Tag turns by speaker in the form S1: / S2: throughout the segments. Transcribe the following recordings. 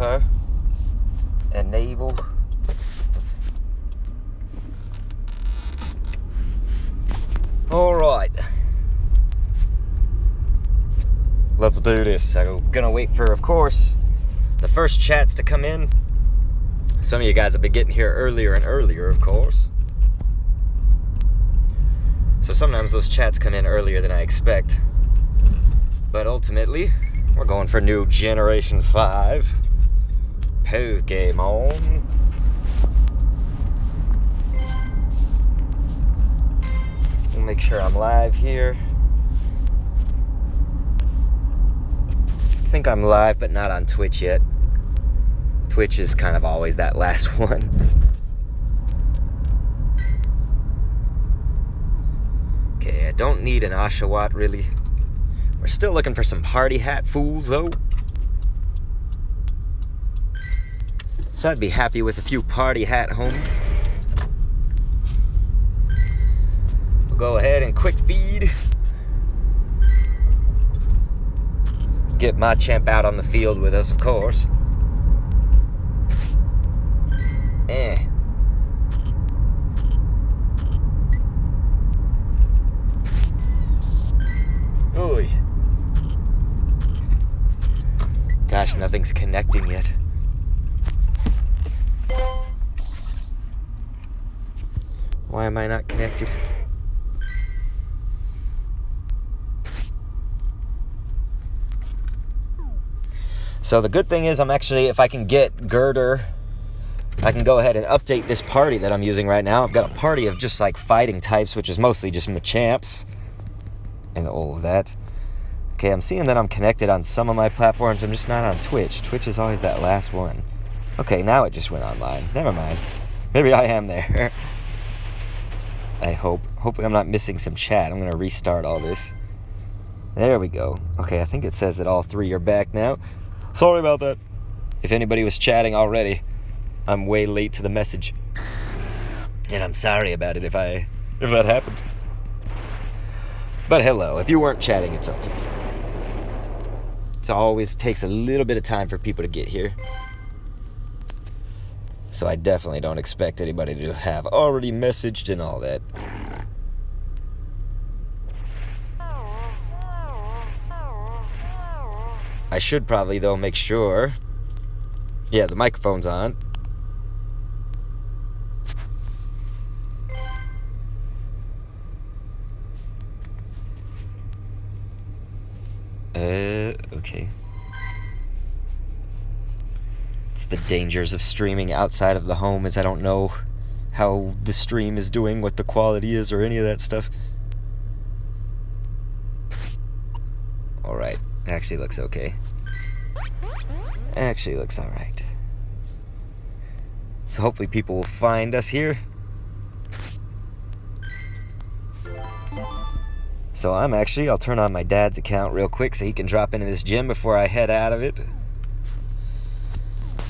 S1: car. Enable. Alright. Let's do this. I'm gonna wait for, of course, the first chats to come in. Some of you guys have been getting here earlier and earlier, of course. So sometimes those chats come in earlier than I expect. But ultimately, we're going for new Generation 5 Pokémon. We'll make sure I'm live here. I think I'm live, but not on Twitch yet. Twitch is kind of always that last one. Okay, I don't need an Oshawott, really. We're still looking for some party hat fools, though. So I'd be happy with a few party hat homies. We'll go ahead and quick feed. Get Machamp out on the field with us, of course. Oy. Gosh, nothing's connecting yet. Why am I not connected? So the good thing is I'm actually, if I can get Girder, I can go ahead and update this party that I'm using right now. I've got a party of just like fighting types, which is mostly just Machamps and all of that. Okay, I'm seeing that I'm connected on some of my platforms. I'm just not on Twitch. Twitch is always that last one. Okay, now it just went online. Never mind. Maybe I am there. I hope. Hopefully I'm not missing some chat. I'm going to restart all this. There we go. Okay, I think it says that all three are back now. Sorry about that. If anybody was chatting already, I'm way late to the message. And I'm sorry about it if that happened. But hello, if you weren't chatting, it's okay. It always takes a little bit of time for people to get here. So I definitely don't expect anybody to have already messaged and all that. I should probably, though, make sure... Yeah, the microphone's on. Okay. It's the dangers of streaming outside of the home, as I don't know how the stream is doing, what the quality is, or any of that stuff. Alright, actually looks okay. Actually looks alright. So hopefully people will find us here. So I'll turn on my dad's account real quick so he can drop into this gym before I head out of it.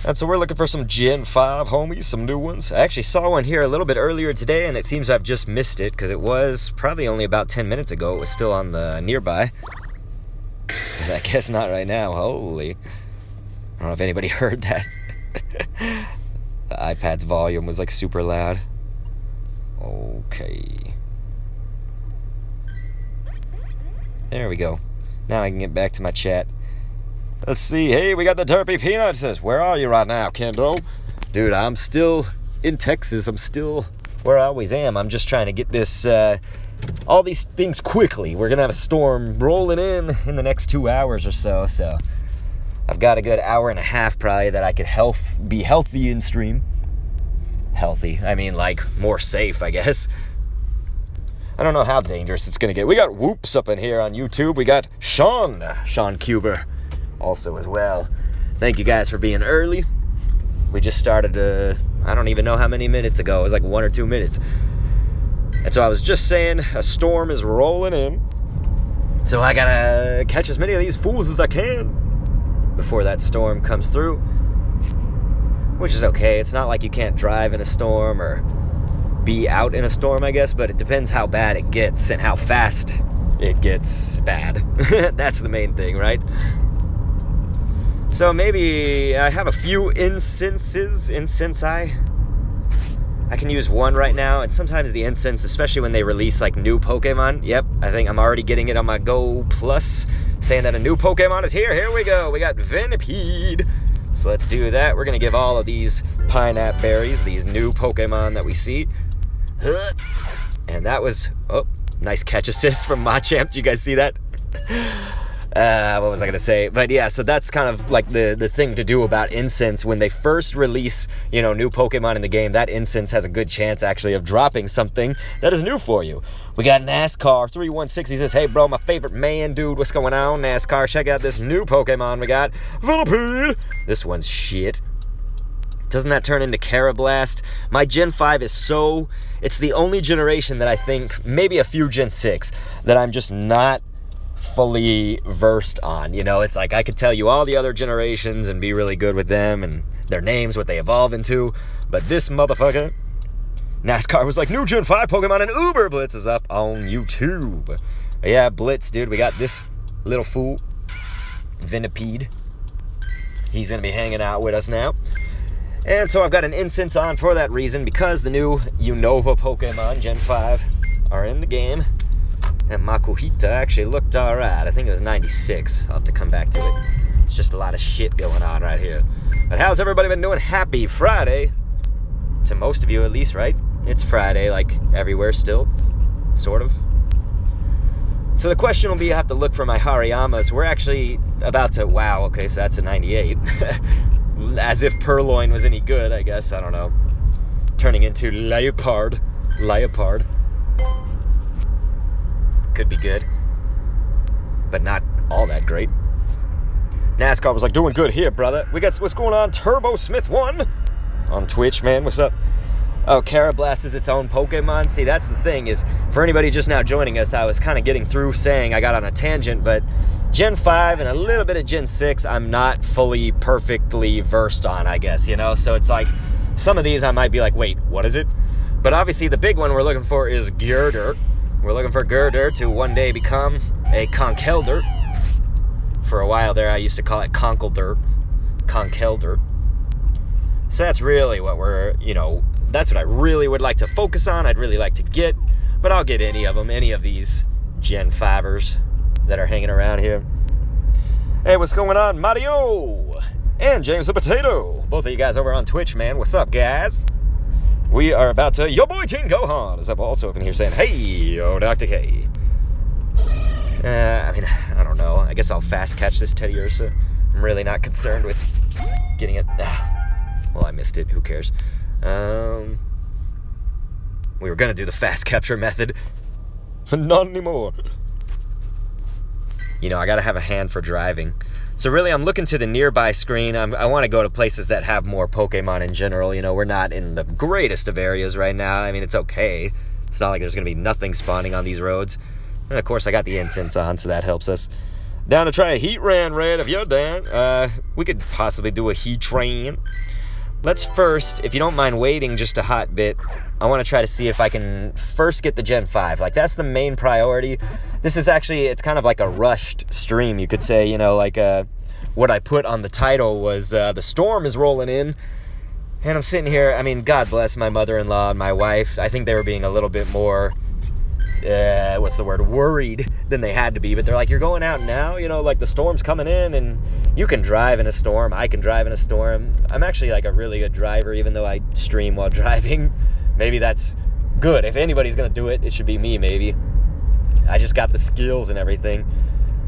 S1: And so we're looking for some Gen 5 homies, some new ones. I actually saw one here a little bit earlier today, and it seems I've just missed it, because it was probably only about 10 minutes ago. It was still on the nearby. But I guess not right now. Holy. I don't know if anybody heard that. The iPad's volume was like super loud. Okay. There we go. Now I can get back to my chat. Let's see. Hey, we got the Derpy Peanut. Says, where are you right now, Kendo? Dude, I'm still in Texas. I'm still where I always am. I'm just trying to get this, all these things quickly. We're going to have a storm rolling in the next 2 hours or so. So I've got a good hour and a half probably that I could be healthy in stream. Healthy. I mean, like, more safe, I guess. I don't know how dangerous it's going to get. We got Whoops up in here on YouTube. We got Sean Cuber also as well. Thank you guys for being early. We just started, I don't even know how many minutes ago. It was like 1 or 2 minutes. And so I was just saying, a storm is rolling in. So I got to catch as many of these fools as I can before that storm comes through. Which is okay. It's not like you can't drive in a storm or be out in a storm, I guess, but it depends how bad it gets and how fast it gets bad. That's the main thing, right? So maybe I have a few instances. I can use one right now, and sometimes the instance, especially when they release like new Pokemon. Yep, I think I'm already getting it on my Go Plus, saying that a new Pokemon is here. Here we go. We got Venipede. So let's do that. We're gonna give all of these Pineapple Berries, these new Pokemon that we see. And that was, oh, nice catch assist from Machamp. Did you guys see that? What was I going to say? But yeah, so that's kind of like the thing to do about incense. When they first release, new Pokemon in the game, that incense has a good chance actually of dropping something that is new for you. We got NASCAR 316. He says, hey bro, my favorite man, dude, what's going on? NASCAR, check out this new Pokemon we got. Venipede. This one's shit. Doesn't that turn into Carablast? My Gen 5 is it's the only generation that I think, maybe a few Gen 6, that I'm just not fully versed on. It's like I could tell you all the other generations and be really good with them and their names, what they evolve into. But this motherfucker, NASCAR was like, new Gen 5 Pokemon and Uber Blitz is up on YouTube. Yeah, Blitz, dude. We got this little fool, Venipede. He's going to be hanging out with us now. And so I've got an incense on for that reason, because the new Unova Pokémon Gen 5 are in the game. That Makuhita actually looked alright. I think it was 96. I'll have to come back to it. It's just a lot of shit going on right here. But how's everybody been doing? Happy Friday. To most of you at least, right? It's Friday, like everywhere still. Sort of. So the question will be, I have to look for my Hariyamas. We're actually about to... Wow, okay, so that's a 98. As if Purloin was any good, I guess. I don't know. Turning into Leopard. Could be good, but not all that great. NASCAR was like, doing good here, brother. We got what's going on. Turbo Smith 1 on Twitch, man. What's up? Oh, Carablast is its own Pokemon. See, that's the thing, is for anybody just now joining us, I was kind of getting through saying I got on a tangent, but Gen 5 and a little bit of Gen 6, I'm not fully perfectly versed on, I guess, So it's like, some of these I might be like, wait, what is it? But obviously the big one we're looking for is Gyurdur. We're looking for Gyurdur to one day become a Conkeldurr. For a while there, I used to call it Conkeldurr. So that's really what that's what I really would like to focus on. I'd really like to get, but I'll get any of them, any of these Gen 5ers that are hanging around here. Hey, what's going on, Mario? And James the Potato. Both of you guys over on Twitch, man. What's up, guys? We are about to... Yo, boy, Teen Gohan is also up in here saying, hey, yo, Dr. K. I don't know. I guess I'll fast catch this Teddy Ursa. I'm really not concerned with getting it. Well, I missed it. Who cares? We were going to do the fast capture method. Not anymore. I got to have a hand for driving. So really, I'm looking to the nearby screen. I want to go to places that have more Pokemon in general. We're not in the greatest of areas right now. I mean, it's okay. It's not like there's going to be nothing spawning on these roads. And of course, I got the incense on, so that helps us. Down to try a heat ran, Red, if you're down. We could possibly do a heat train. Let's first, if you don't mind waiting just a hot bit, I want to try to see if I can first get the Gen 5. Like, that's the main priority. This is actually, it's kind of like a rushed stream, you could say. What I put on the title was the storm is rolling in. And I'm sitting here, God bless my mother-in-law and my wife. I think they were being a little bit more, worried than they had to be. But they're like, you're going out now? Like the storm's coming in and you can drive in a storm. I can drive in a storm. I'm actually like a really good driver, even though I stream while driving. Maybe that's good. If anybody's going to do it, it should be me, maybe. I just got the skills and everything.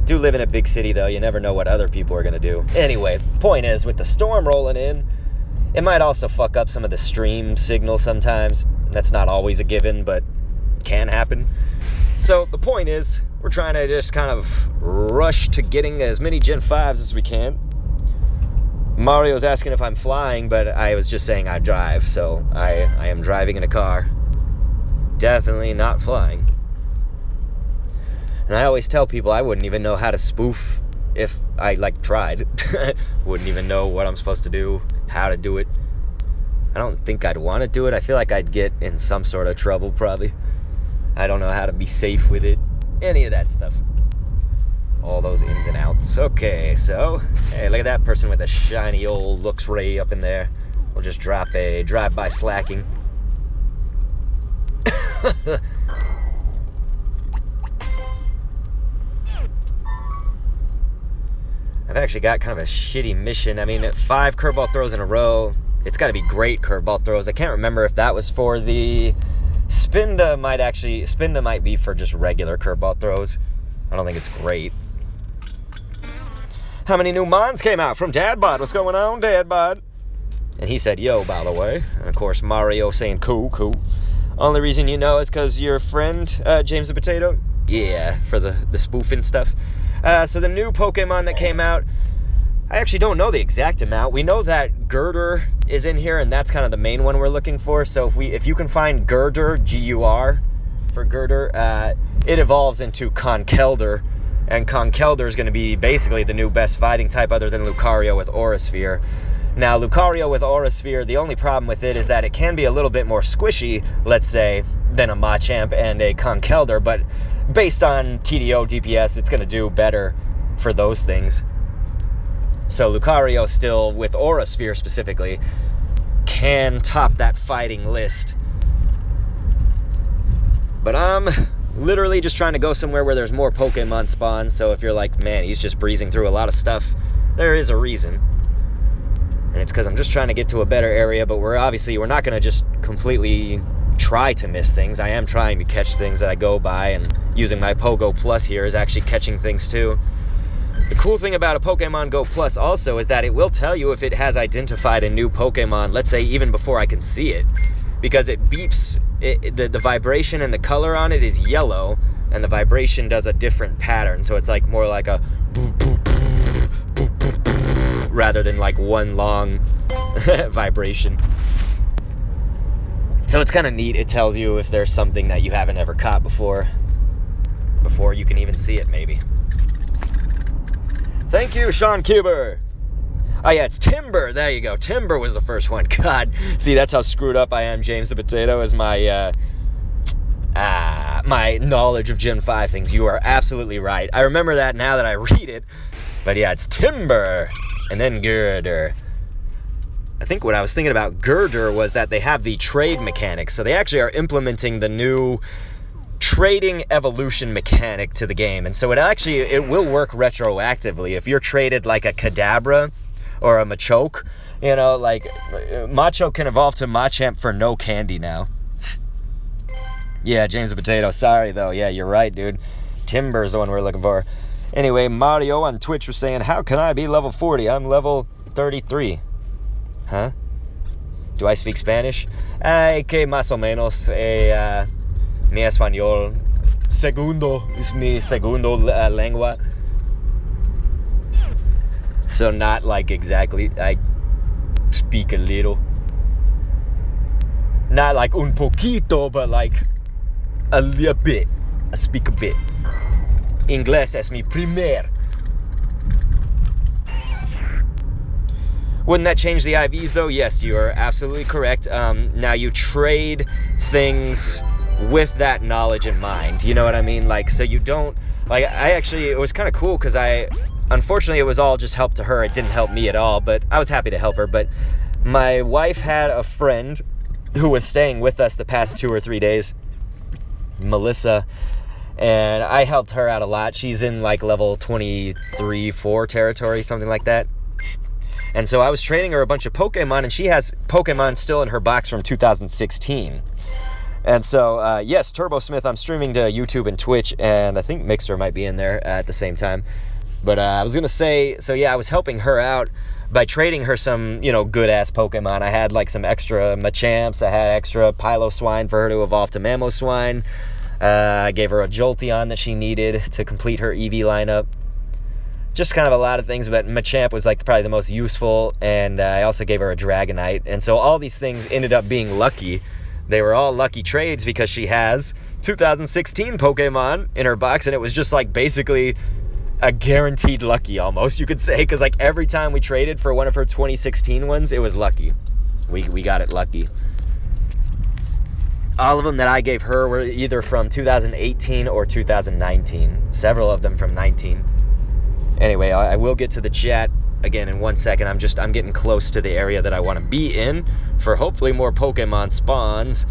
S1: Do live in a big city, though. You never know what other people are going to do. Anyway, point is, with the storm rolling in, it might also fuck up some of the stream signal sometimes. That's not always a given, but can happen. So the point is, we're trying to just kind of rush to getting as many Gen 5s as we can. Mario's asking if I'm flying, but I was just saying I drive, so I am driving in a car. Definitely not flying. And I always tell people I wouldn't even know how to spoof if I, tried. Wouldn't even know what I'm supposed to do, how to do it. I don't think I'd want to do it. I feel like I'd get in some sort of trouble, probably. I don't know how to be safe with it. Any of that stuff. all those ins and outs. Okay, so, hey, look at that person with a shiny old Luxray up in there. We'll just drop a drive-by slacking. I've actually got kind of a shitty mission. I mean, 5 curveball throws in a row. It's got to be great curveball throws. I can't remember if that was for the... Spinda might be for just regular curveball throws. I don't think it's great. How many new mons came out from Dadbot? What's going on, Dadbot? And he said, yo, by the way. And of course, Mario saying, cool, cool. Only reason you know is because your friend, James the Potato? Yeah, for the spoofing stuff. So the new Pokemon that came out, I actually don't know the exact amount. We know that Girder is in here, and that's kind of the main one we're looking for. So if you can find Girder, G-U-R, for Girder, it evolves into Conkeldurr, and Conkeldurr is going to be basically the new best fighting type other than Lucario with Aura Sphere. Now, Lucario with Aura Sphere, the only problem with it is that it can be a little bit more squishy, let's say, than a Machamp and a Conkeldurr, but based on TDO, DPS, it's going to do better for those things. So Lucario still, with Aura Sphere specifically, can top that fighting list. But I'm literally just trying to go somewhere where there's more Pokemon spawns, so if you're like, man, he's just breezing through a lot of stuff, there is a reason. And it's because I'm just trying to get to a better area, but we're not going to just completely try to miss things. I am trying to catch things that I go by, and using my Pogo Plus here is actually catching things too. The cool thing about a Pokemon Go Plus also is that it will tell you if it has identified a new Pokemon, let's say even before I can see it, because it beeps, the vibration and the color on it is yellow, and the vibration does a different pattern, so it's like more like a boop, boop, boop, boop, boop, boop, rather than like one long vibration. So it's kind of neat. It tells you if there's something that you haven't ever caught before you can even see it, maybe. Thank you, Sean Cuber. Oh, yeah, it's Timburr. There you go. Timburr was the first one. God. See, that's how screwed up I am, James the Potato, as my knowledge of Gen 5 things. You are absolutely right. I remember that now that I read it. But yeah, it's Timburr. And then Girder. I think what I was thinking about Girder was that they have the trade mechanics. So they actually are implementing the new trading evolution mechanic to the game. And so it will work retroactively. If you're traded like a Kadabra or a Machoke, you know, like Machoke can evolve to Machamp for no candy now. Yeah, James the Potato. Sorry, though. Yeah, you're right, dude. Timburr's the one we're looking for. Anyway, Mario on Twitch was saying, how can I be level 40? I'm level 33. Huh? Do I speak Spanish? Que más o menos. Mi español segundo is mi segundo lengua. So not like exactly. I speak a little. Not like un poquito, but like a little bit. I speak a bit. Inglés es mi primer. Wouldn't that change the IVs though? Yes, you are absolutely correct. Now you trade things with that knowledge in mind. You know what I mean? Like, so you don't, like, it was kind of cool because unfortunately it was all just help to her. It didn't help me at all, but I was happy to help her. But my wife had a friend who was staying with us the past 2 or 3 days, Melissa, and I helped her out a lot. She's in like level 23, 4 territory, something like that. And so I was trading her a bunch of Pokemon, and she has Pokemon still in her box from 2016. And so, yes, Turbo Smith, I'm streaming to YouTube and Twitch, and I think Mixer might be in there at the same time. But I was going to say, so yeah, I was helping her out by trading her some, good-ass Pokemon. I had like some extra Machamps. I had extra Piloswine for her to evolve to Mamoswine. I gave her a Jolteon that she needed to complete her EV lineup. Just kind of a lot of things, but Machamp was like probably the most useful, and I also gave her a Dragonite. And so all these things ended up being lucky. They were all lucky trades because she has 2016 Pokemon in her box, and it was just like basically a guaranteed lucky almost, you could say, because like every time we traded for one of her 2016 ones, it was lucky. We got it lucky. All of them that I gave her were either from 2018 or 2019. Several of them from 19. Anyway, I will get to the chat again in 1 second. I'm getting close to the area that I want to be in for hopefully more Pokemon spawns.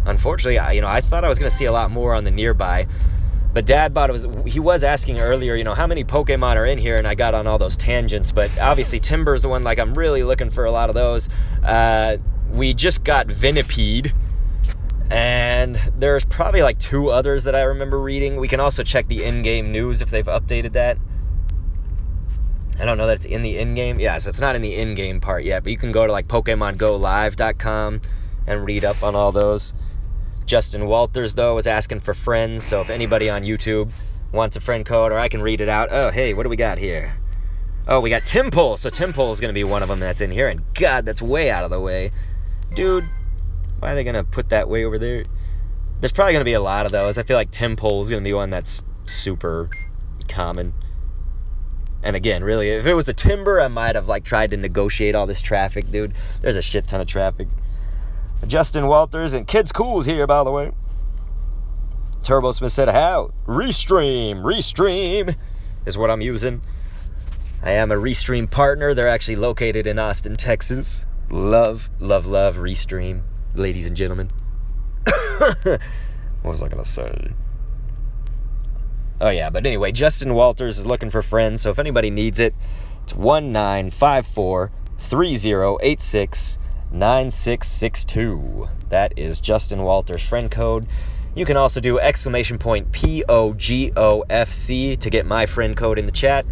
S1: Unfortunately, I thought I was going to see a lot more on the nearby. But Dad he was asking earlier, how many Pokemon are in here, and I got on all those tangents. But obviously, Timburr's the one, like, I'm really looking for a lot of those. We just got Venipede, and there's probably like 2 others that I remember reading. We can also check the in-game news if they've updated that. I don't know that it's in the in-game. Yeah, so it's not in the in-game part yet, but you can go to like PokemonGoLive.com and read up on all those. Justin Walters, though, was asking for friends, so if anybody on YouTube wants a friend code, or I can read it out. Oh, hey, what do we got here? Oh, we got Timburr, so Timburr is going to be one of them that's in here, and God, that's way out of the way. Dude, why are they going to put that way over there? There's probably going to be a lot of those. I feel like Timburr is going to be one that's super common. And again, really, if it was a Timburr, I might have like tried to negotiate all this traffic, dude. There's a shit ton of traffic. Justin Walters and Kids Cool's here, by the way. Turbo Smith said, how? Restream is what I'm using. I am a Restream partner. They're actually located in Austin, Texas. Love Restream, ladies and gentlemen. What was I going to say? Oh, yeah, but anyway, Justin Walters is looking for friends, so if anybody needs it, it's 1954-3086-9662. That is Justin Walters' friend code. You can also do !POGOFC to get my friend code in the chat.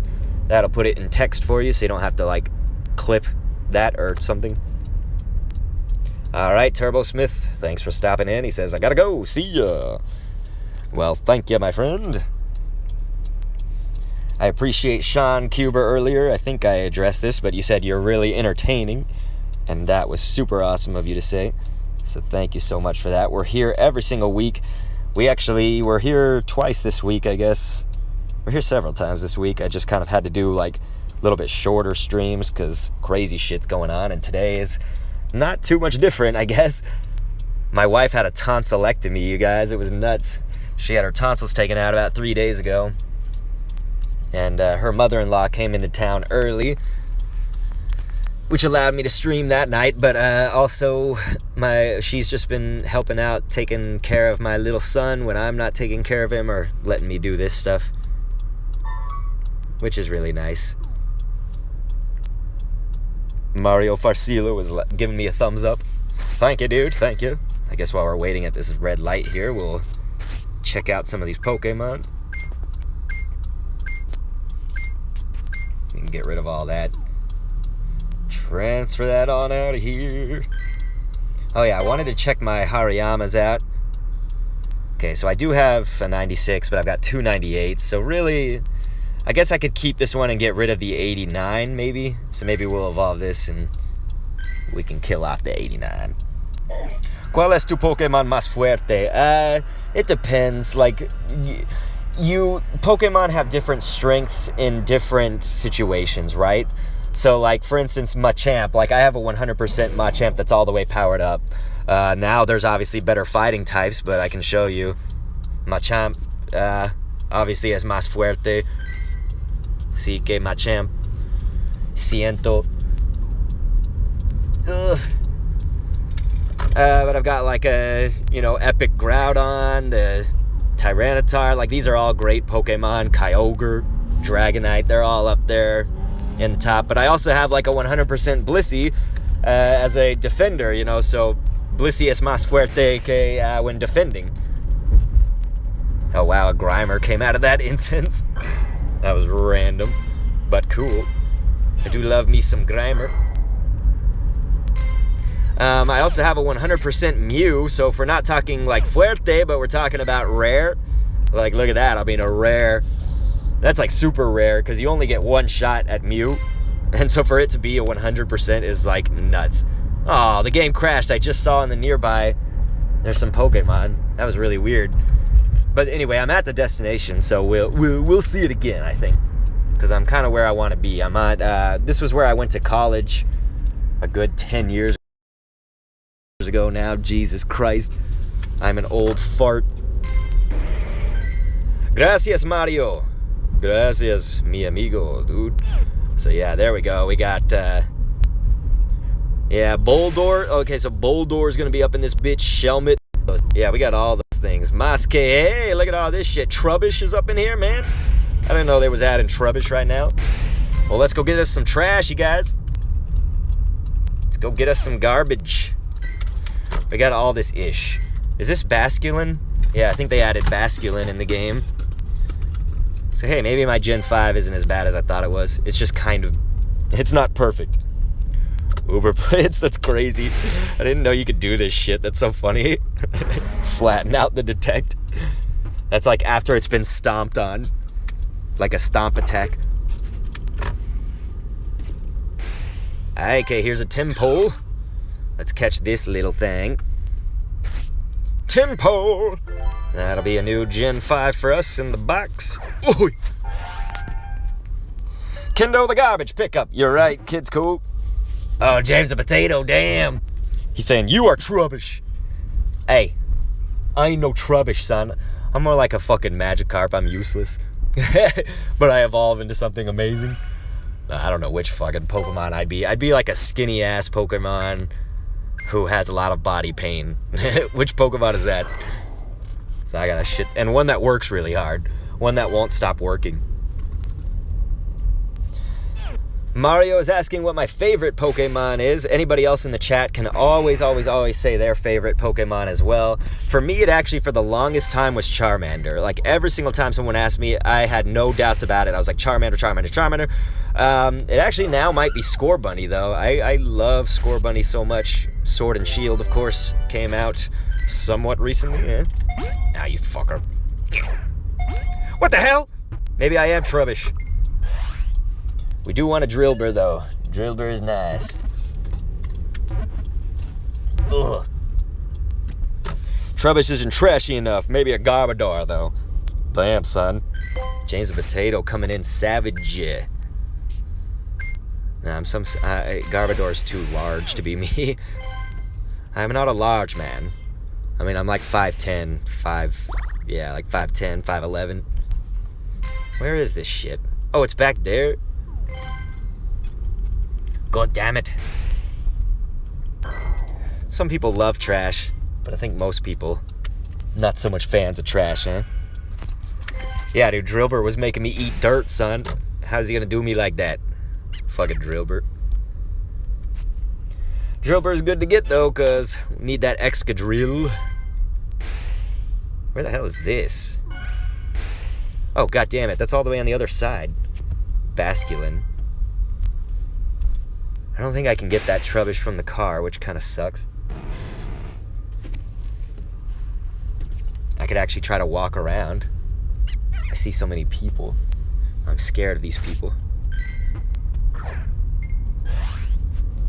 S1: That'll put it in text for you, so you don't have to, like, clip that or something. All right, Turbo Smith, thanks for stopping in. He says, I gotta go. See ya. Well, thank you, my friend. I appreciate Sean Cuber earlier. I think I addressed this, but you said you're really entertaining, and that was super awesome of you to say. So thank you so much for that. We're here every single week. We're here twice this week, I guess. We're here several times this week. I just kind of had to do like a little bit shorter streams because crazy shit's going on, and today is not too much different, I guess. My wife had a tonsillectomy, you guys. It was nuts. She had her tonsils taken out about 3 days ago. And her mother-in-law came into town early, which allowed me to stream that night. But also, she's just been helping out, taking care of my little son when I'm not taking care of him, or letting me do this stuff, which is really nice. Mario Farcillo was giving me a thumbs up. Thank you, dude. Thank you. I guess while we're waiting at this red light here, we'll check out some of these Pokemon. We can get rid of all that. Transfer that on out of here. Oh yeah, I wanted to check my Hariyamas out. Okay, so I do have a 96, but I've got 2 98s. So really, I guess I could keep this one and get rid of the 89, maybe. So maybe we'll evolve this and we can kill off the 89. ¿Cuál es tu Pokémon más fuerte? It depends. Like, Pokemon have different strengths in different situations, right? So, like, for instance, Machamp. Like, I have a 100% Machamp that's all the way powered up. Now, there's obviously better fighting types, but I can show you. Machamp, obviously, es más fuerte. Sí que Machamp. Siento. Ugh. But I've got, like, a, Epic Groudon, the Tyranitar. Like, these are all great Pokemon. Kyogre, Dragonite, they're all up there in the top. But I also have, like, a 100% Blissey as a defender, so Blissey es más fuerte que when defending. Oh, wow, a Grimer came out of that instance. That was random, but cool. I do love me some Grimer. I also have a 100% Mew, so if we're not talking like fuerte, but we're talking about rare, like look at that, I'll be in a rare. That's like super rare, because you only get one shot at Mew, and so for it to be a 100% is like nuts. Oh, the game crashed. I just saw in the nearby, there's some Pokemon. That was really weird. But anyway, I'm at the destination, so we'll see it again, I think, because I'm kind of where I want to be. I'm at, this was where I went to college a good 10 years ago now. Jesus Christ, I'm an old fart. Gracias, Mario. Gracias, mi amigo, dude. So yeah, there we go. We got, yeah, Boldor. Okay, so Boldor is going to be up in this bitch. Shelmet. Yeah, we got all those things. Masque. Hey, look at all this shit. Trubbish is up in here, man. I didn't know they was adding Trubbish right now. Well, let's go get us some trash, you guys. Let's go get us some garbage. We got all this ish. Is this Basculin? Yeah, I think they added Basculin in the game. So hey, maybe my Gen 5 isn't as bad as I thought it was. It's just kind of, it's not perfect. Uber plates, that's crazy. I didn't know you could do this shit. That's so funny. Flatten out the detect. That's like after it's been stomped on. Like a stomp attack. Okay, here's a Timburr. Let's catch this little thing. Timburr! That'll be a new Gen 5 for us in the box. Ooh. Kendo the garbage pickup. You're right, kid's cool. Oh, James the potato, damn. He's saying, you are Trubbish. Hey, I ain't no Trubbish, son. I'm more like a fucking Magikarp. I'm useless. But I evolve into something amazing. I don't know which fucking Pokemon I'd be. I'd be like a skinny-ass Pokemon who has a lot of body pain. Which Pokemon is that? So I gotta shit. And one that works really hard. One that won't stop working. Mario is asking what my favorite Pokemon is. Anybody else in the chat can always say their favorite Pokemon as well. For me, it actually, for the longest time, was Charmander. Like, every single time someone asked me, I had no doubts about it. I was like, Charmander, Charmander, Charmander. It actually now might be Scorbunny, though. I love Scorbunny so much. Sword and Shield, of course, came out somewhat recently. Yeah. Ah, you fucker. What the hell? Maybe I am Trubbish. We do want a Drillbur, though. Drillbur is nice. Ugh. Trubbish isn't trashy enough. Maybe a Garbodor, though. Damn, son. James the Potato coming in savage. Nah, Garbodor's too large to be me. I'm not a large man. I mean, I'm like 5'10", like 5'10", 5'11". Where is this shit? Oh, it's back there? God damn it. Some people love trash, but I think most people, not so much fans of trash, eh? Yeah, dude, Drillbur was making me eat dirt, son. How's he gonna do me like that? Fucking Drillbur. Drillbur's good to get, though, because we need that Excadrill. Where the hell is this? Oh, god damn it, that's all the way on the other side. Basculin. I don't think I can get that Trubbish from the car, which kind of sucks. I could actually try to walk around. I see so many people. I'm scared of these people.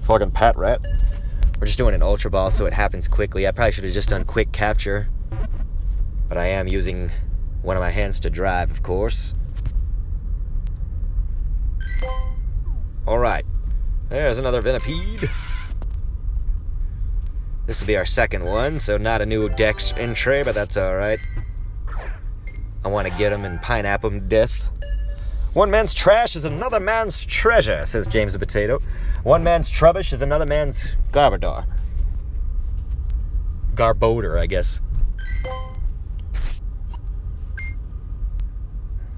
S1: Fucking Pat Rat. We're just doing an Ultra Ball, so it happens quickly. I probably should have just done quick capture. But I am using one of my hands to drive, of course. Alright. There's another Venipede. This will be our second one, so not a new Dex entry, but that's alright. I want to get him and pineapple him to death. One man's trash is another man's treasure, says James the Potato. One man's Trubbish is another man's Garbodor. Garbodor, I guess.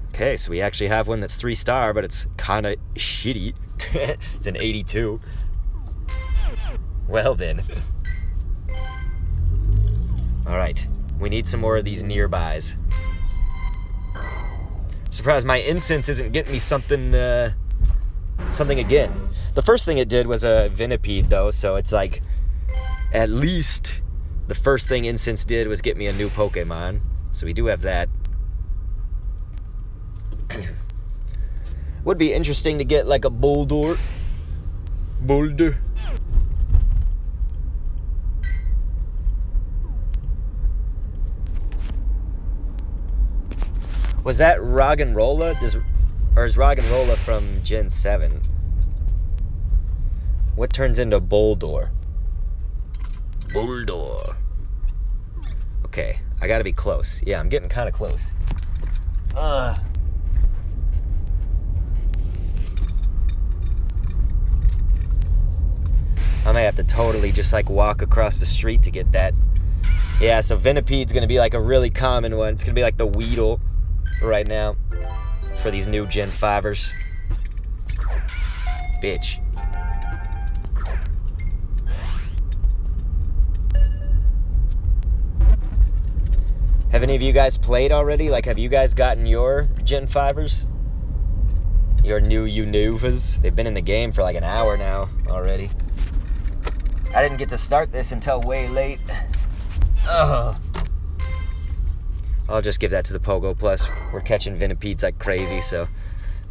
S1: Okay, so we actually have one that's 3-star, but it's kind of shitty. It's an 82. Well then. Alright, we need some more of these nearbys. Surprised my incense isn't getting me something again. The first thing it did was a Venipede, though, so it's like, at least the first thing incense did was get me a new Pokemon. So we do have that. Would be interesting to get like a Boulder. Was that Roggenrola? Or is Roggenrola from Gen 7? What turns into Boldor? Boldor. Okay, I gotta be close. Yeah, I'm getting kind of close. I may have to totally just like walk across the street to get that. Yeah, so Venipede's gonna be like a really common one. It's gonna be like the Weedle right now for these new Gen 5ers. Bitch. Have any of you guys played already? Like, have you guys gotten your Gen 5ers? Your new Unovas? They've been in the game for like an hour now already. I didn't get to start this until way late. Ugh. I'll just give that to the Pogo Plus. We're catching Venipedes like crazy, so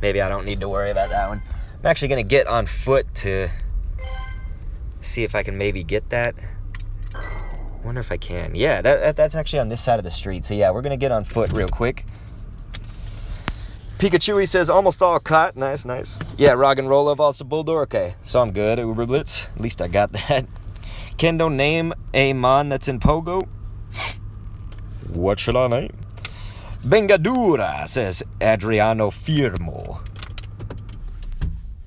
S1: maybe I don't need to worry about that one. I'm actually going to get on foot to see if I can maybe get that. I wonder if I can. Yeah, that's actually on this side of the street. So yeah, we're going to get on foot real quick. Pikachu, he says, almost all caught. Nice, nice. Yeah, Rock and Roll of also Bulldor. Okay, so I'm good, Uber Blitz. At least I got that. Kendo, name a mon that's in Pogo. What shall I name? Bengadura, says Adriano Firmo.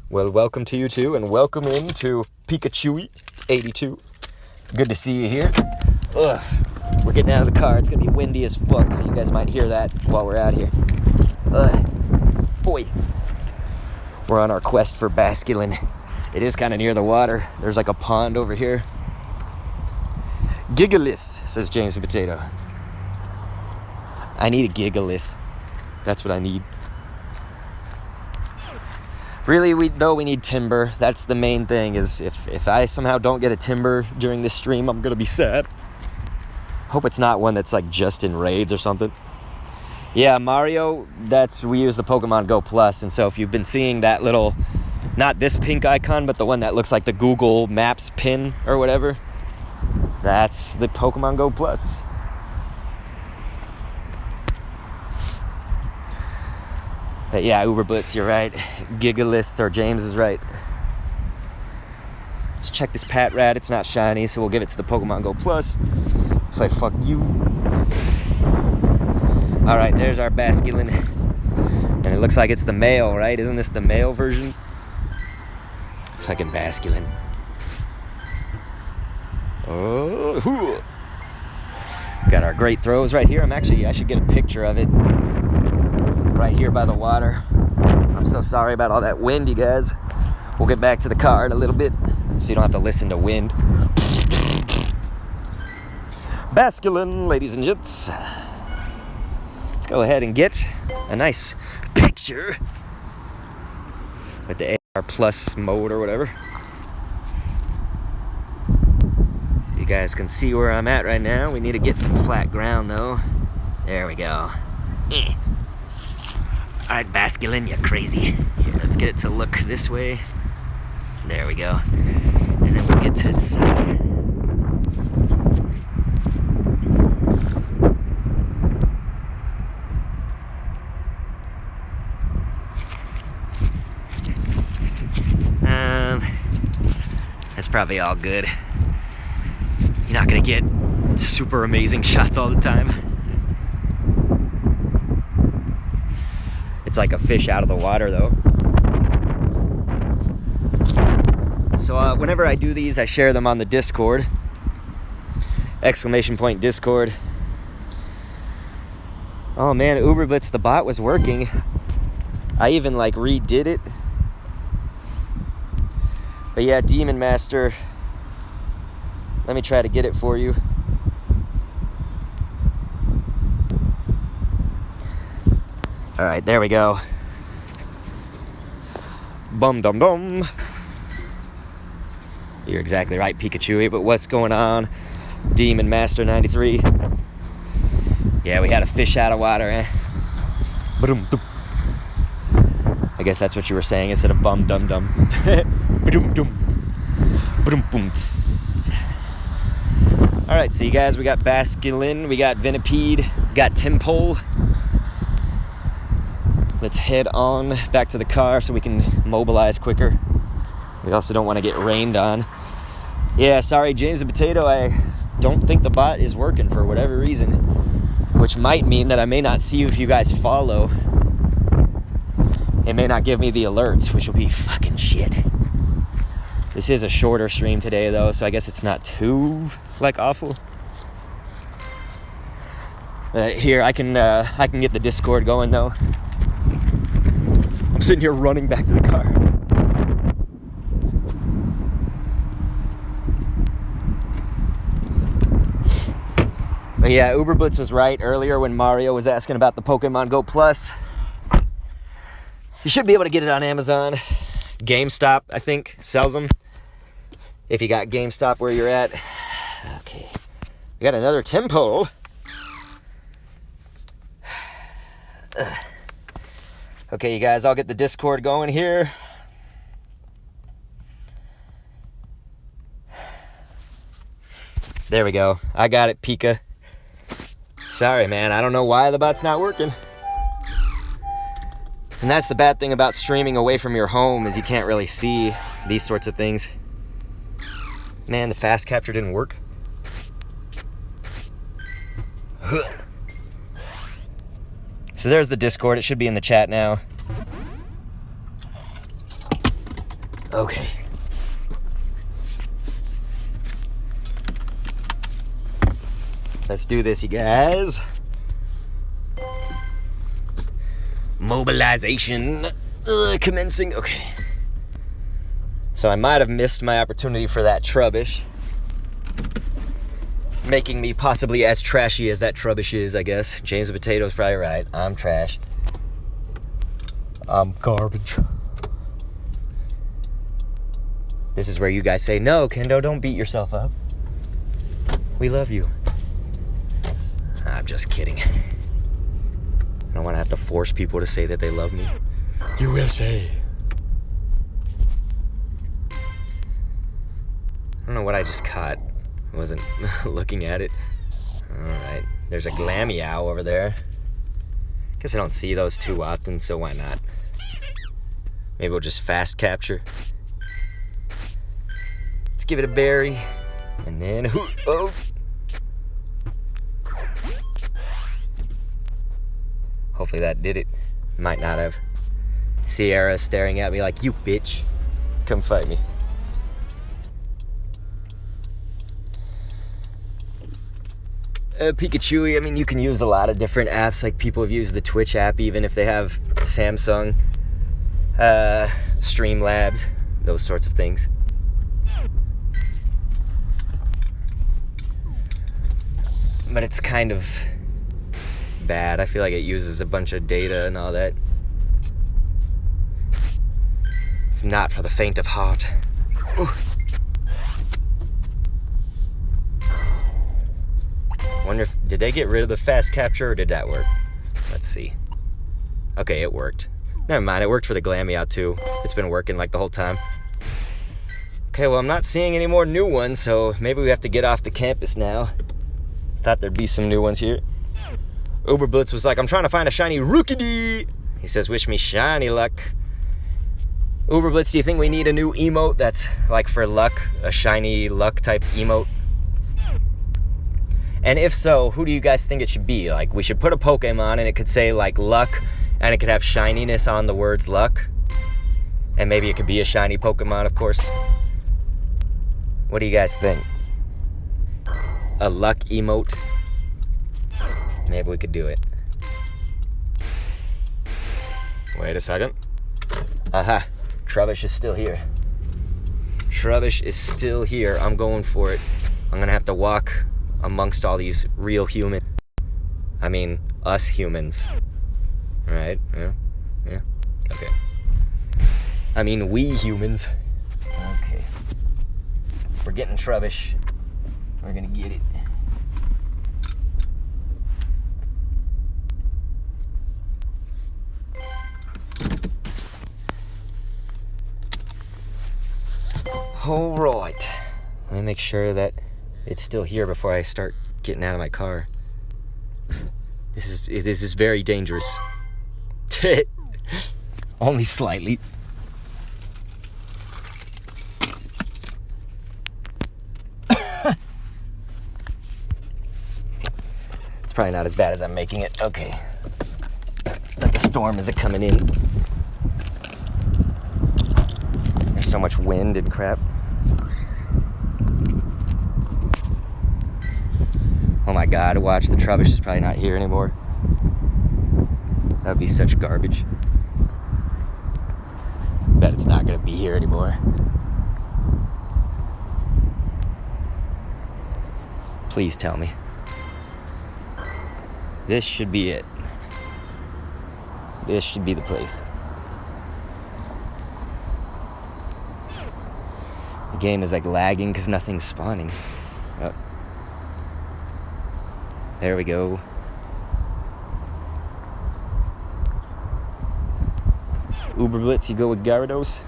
S1: Well, welcome to you too, and welcome into Pikachu82. Good to see you here. Ugh. We're getting out of the car. It's going to be windy as fuck, so you guys might hear that while we're out here. Boy. We're on our quest for Basculin. It is kind of near the water. There's like a pond over here. Gigalith, says James the Potato. I need a Gigalith. That's what I need. Really, we need Timburr. That's the main thing, is if I somehow don't get a Timburr during this stream, I'm going to be sad. Hope it's not one that's like just in raids or something. Yeah, Mario, we use the Pokemon Go Plus, and so if you've been seeing that little, not this pink icon, but the one that looks like the Google Maps pin or whatever, that's the Pokemon Go Plus. But yeah, Uber Blitz, you're right. Gigalith, or James is right. Let's check this Pat Rat. It's not shiny, so we'll give it to the Pokemon Go Plus. Say fuck you. Alright, there's our Basculin. And it looks like it's the male, right? Isn't this the male version? Fucking Basculin. Oh, hoo. Got our great throws right here. I should get a picture of it. Right here by the water. I'm so sorry about all that wind, you guys. We'll get back to the car in a little bit so you don't have to listen to wind. Basculin, ladies and gents. Let's go ahead and get a nice picture with the AR Plus mode or whatever. So you guys can see where I'm at right now. We need to get some flat ground though. There we go. Alright, Basculin, you crazy. Here, let's get it to look this way. There we go. And then we'll get to its side. That's probably all good. You're not gonna get super amazing shots all the time. It's like a fish out of the water though. So whenever I do these, I share them on the Discord. ! Discord. Oh man, Uber Blitz, the bot was working. I even like redid it. But yeah, Demon Master. Let me try to get it for you. Alright, there we go. Bum dum dum. You're exactly right, Pikachu. But what's going on? Demon Master 93. Yeah, we had a fish out of water, eh? I guess that's what you were saying instead of bum dum dum. Alright, so you guys, we got Basculin, we got Venipede, got Timburr. Let's head on back to the car so we can mobilize quicker. We also don't want to get rained on. Yeah, sorry, James the Potato, I don't think the bot is working for whatever reason, which might mean that I may not see you if you guys follow. It may not give me the alerts, which will be fucking shit. This is a shorter stream today, though, so I guess it's not too, like, awful. Here, I can get the Discord going, though. I'm sitting here running back to the car. But yeah, Uber Blitz was right earlier when Mario was asking about the Pokemon Go Plus. You should be able to get it on Amazon. GameStop, I think, sells them. If you got GameStop where you're at. Okay. We got another Timburr. Okay, you guys, I'll get the Discord going here. There we go. I got it, Pika. Sorry, man. I don't know why the bot's not working. And that's the bad thing about streaming away from your home is you can't really see these sorts of things. Man, the fast capture didn't work. So there's the Discord. It should be in the chat now. Okay. Let's do this, you guys. Mobilization commencing. Okay. So I might have missed my opportunity for that Trubbish. Making me possibly as trashy as that Trubbish is, I guess. James the Potato's probably right. I'm trash. I'm garbage. This is where you guys say, no, Kendo, don't beat yourself up. We love you. I'm just kidding. I don't want to have to force people to say that they love me. You will say. I don't know what I just caught. I wasn't looking at it. Alright. There's a Glameow over there. Guess I don't see those too often, so why not? Maybe we'll just fast capture. Let's give it a berry. And then... Oh! Hopefully that did it. Might not have. Sierra staring at me like, you bitch. Come fight me. Pikachu, I mean, you can use a lot of different apps. Like, people have used the Twitch app, even if they have Samsung, Streamlabs, those sorts of things. But it's kind of bad. I feel like it uses a bunch of data and all that. It's not for the faint of heart. Ooh. Wonder if, did they get rid of the fast capture or did that work? Let's see. Okay, it worked. Never mind, it worked for the Glameow too. It's been working like the whole time. Okay, well, I'm not seeing any more new ones, so maybe we have to get off the campus now. Thought there'd be some new ones here. Uber Blitz was like, I'm trying to find a shiny Rookidee. He says, wish me shiny luck. Uber Blitz, do you think we need a new emote that's like for luck? A shiny luck type emote? And if so, who do you guys think it should be? Like, we should put a Pokemon and it could say like luck and it could have shininess on the words luck. And maybe it could be a shiny Pokemon, of course. What do you guys think? A luck emote? Maybe we could do it. Wait a second. Aha. Trubbish is still here. Trubbish is still here. I'm going for it. I'm gonna have to walk amongst all these real humans. I mean, us humans. Right? Yeah? Yeah? Okay. I mean, we humans. Okay. We're getting Trubbish. We're gonna get it. All right. Let me make sure that it's still here before I start getting out of my car. This is very dangerous. Only slightly. It's probably not as bad as I'm making it. Okay. But the storm isn't coming in. There's so much wind and crap. Oh my god, watch, the Trubbish is probably not here anymore. That would be such garbage. Bet it's not gonna be here anymore. Please tell me. This should be it. This should be the place. The game is like lagging because nothing's spawning. Oh. There we go. Uber Blitz, you go with Gyarados.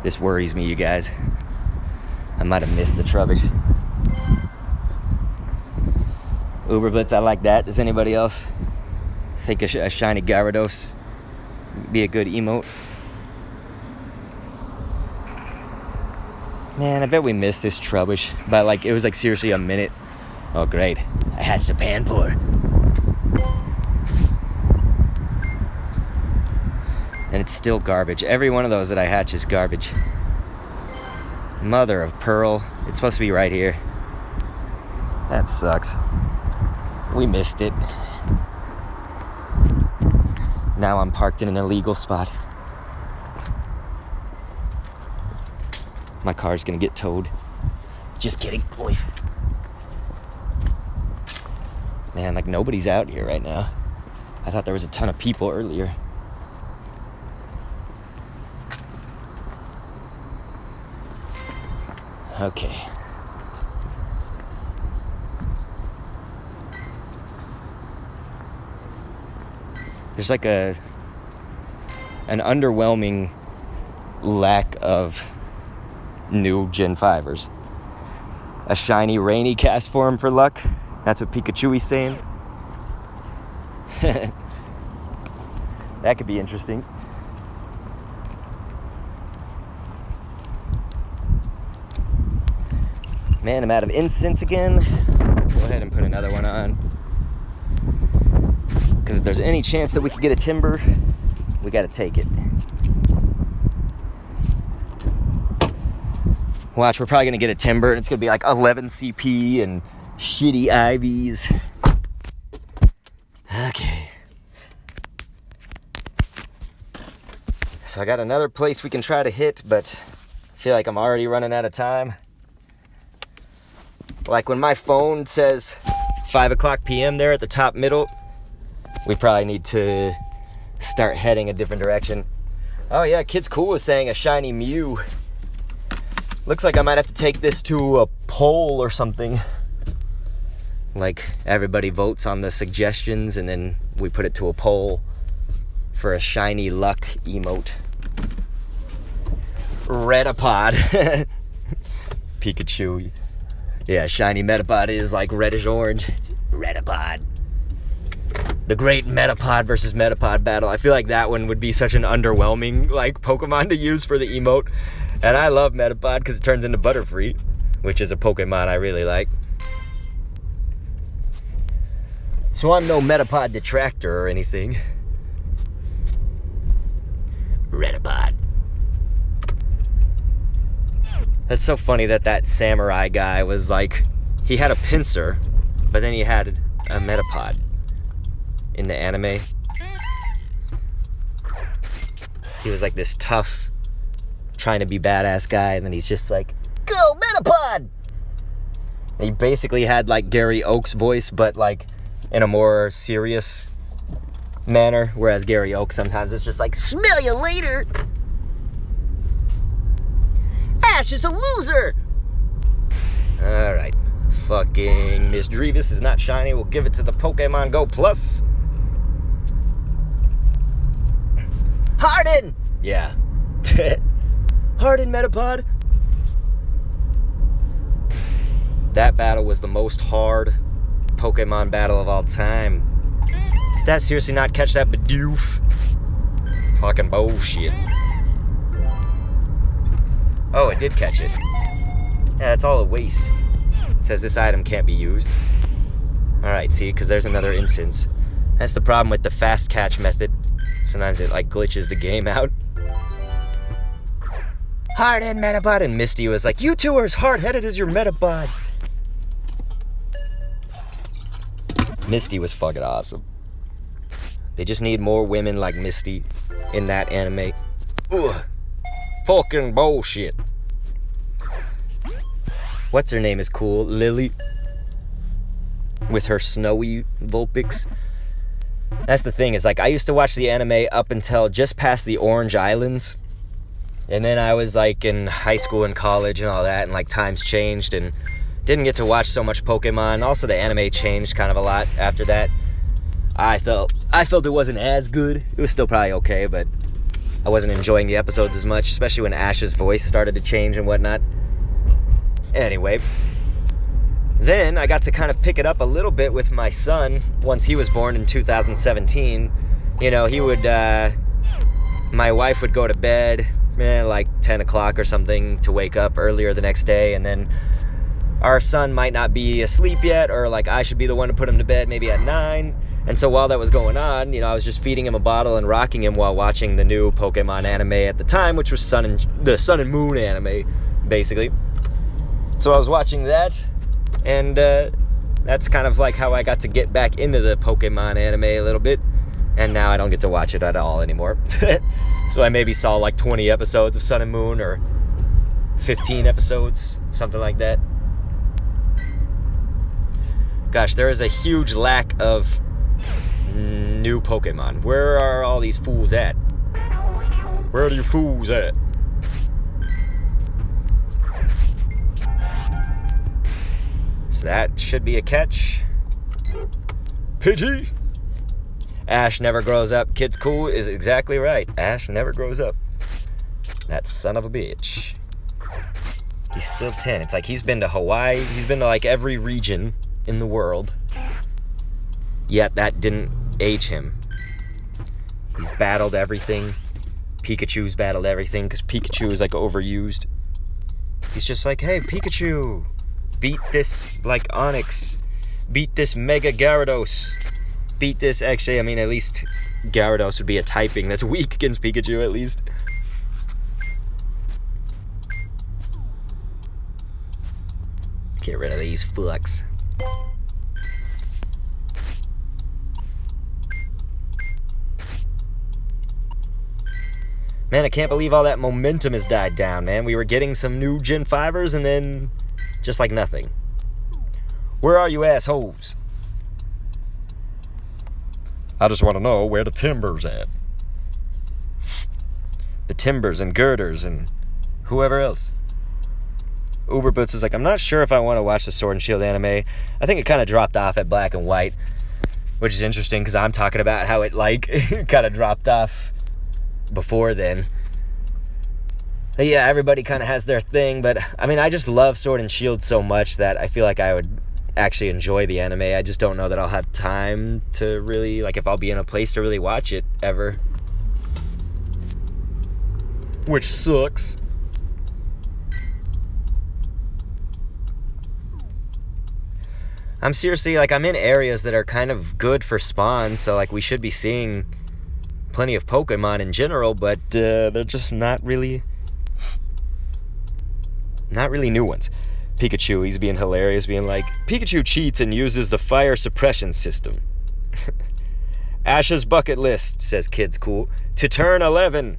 S1: This worries me, you guys. I might have missed the Trubbish. Uber Blitz, I like that. Does anybody else think a shiny Gyarados be a good emote? Man, I bet we missed this Trubbish by like, it was like seriously a minute. Oh great, I hatched a Panpour. And it's still garbage. Every one of those that I hatch is garbage. Mother of pearl. It's supposed to be right here. That sucks. We missed it. Now I'm parked in an illegal spot. My car's gonna get towed. Just kidding, boy. Man, like nobody's out here right now. I thought there was a ton of people earlier. Okay. There's like an underwhelming lack of new Gen 5ers. A shiny rainy cast form for luck. That's what Pikachu's saying. That could be interesting. Man, I'm out of incense again. Let's go ahead and put another one on. Because if there's any chance that we could get a Timburr, we gotta take it. Watch, we're probably gonna get a Timburr and it's gonna be like 11 CP and shitty IVs. Okay. So I got another place we can try to hit, but I feel like I'm already running out of time. Like when my phone says 5 o'clock p.m. there at the top middle, we probably need to start heading a different direction. Oh yeah, Kid's Cool was saying a shiny Mew. Looks like I might have to take this to a poll or something. Like everybody votes on the suggestions and then we put it to a poll for a shiny luck emote. Redapod. Pikachu. Yeah, shiny Metapod is like reddish orange. It's Redapod. The great Metapod versus Metapod battle. I feel like that one would be such an underwhelming like Pokemon to use for the emote. And I love Metapod because it turns into Butterfree, which is a Pokemon I really like. So I'm no Metapod detractor or anything. Redapod. That's so funny that samurai guy was like, he had a pincer, but then he had a Metapod in the anime. He was like this tough, trying to be badass guy, and then he's just like, go Metapod! And he basically had like Gary Oak's voice, but like in a more serious manner, whereas Gary Oak sometimes is just like, smell you later! Ash is a loser! Alright. Fucking Miss Drevis is not shiny. We'll give it to the Pokemon Go Plus. Harden! Yeah. Harden, Metapod. That battle was the most hard Pokemon battle of all time. Did that seriously not catch that Bidoof? Fucking bullshit. Oh, it did catch it. Yeah, it's all a waste. It says this item can't be used. Alright, see, because there's another instance. That's the problem with the fast catch method. Sometimes it like glitches the game out. Hard-headed Metapod. And Misty was like, you two are as hard-headed as your Metapods. Misty was fucking awesome. They just need more women like Misty in that anime. Ugh. Fucking bullshit. What's her name is cool? Lily. With her snowy Vulpix. That's the thing, is like I used to watch the anime up until just past the Orange Islands. And then I was like in high school and college and all that, and like times changed and didn't get to watch so much Pokemon. Also the anime changed kind of a lot after that. I felt it wasn't as good. It was still probably okay, but I wasn't enjoying the episodes as much, especially when Ash's voice started to change and whatnot. Anyway, then I got to kind of pick it up a little bit with my son once he was born in 2017. You know, he would, my wife would go to bed, like 10 o'clock or something to wake up earlier the next day, and then our son might not be asleep yet, or like I should be the one to put him to bed maybe at 9. And so while that was going on, you know, I was just feeding him a bottle and rocking him while watching the new Pokemon anime at the time, which was the Sun and Moon anime, basically. So I was watching that, and that's kind of like how I got to get back into the Pokemon anime a little bit, and now I don't get to watch it at all anymore. So I maybe saw like 20 episodes of Sun and Moon, or 15 episodes, something like that. Gosh, there is a huge lack of new Pokemon. Where are all these fools at? Where are you fools at? So that should be a catch. Pidgey! Ash never grows up. Kid's cool is exactly right. Ash never grows up. That son of a bitch. He's still 10. It's like he's been to Hawaii. He's been to like every region in the world. Yet that didn't age him. He's battled everything. Pikachu's battled everything because Pikachu is like overused. He's just like, hey, Pikachu, beat this like Onix. Beat this Mega Gyarados. Beat this, actually, I mean, at least Gyarados would be a typing that's weak against Pikachu, at least. Get rid of these fucks. Man, I can't believe all that momentum has died down, man. We were getting some new Gen 5ers and then just like nothing. Where are you assholes? I just want to know where the Timburr's at. The Timburrs and Girders and whoever else. Uberboots is like, I'm not sure if I want to watch the Sword and Shield anime. I think it kind of dropped off at Black and White, which is interesting because I'm talking about how it like kind of dropped off before then. But yeah, everybody kind of has their thing, but I mean, I just love Sword and Shield so much that I feel like I would actually enjoy the anime. I just don't know that I'll have time to really, like, if I'll be in a place to really watch it ever. Which sucks. I'm seriously, like, I'm in areas that are kind of good for spawn, so, like, we should be seeing plenty of Pokemon in general, but they're just not really new ones. Pikachu, he's being hilarious, being like, Pikachu cheats and uses the fire suppression system. Ash's bucket list, says Kid's Cool, to turn 11.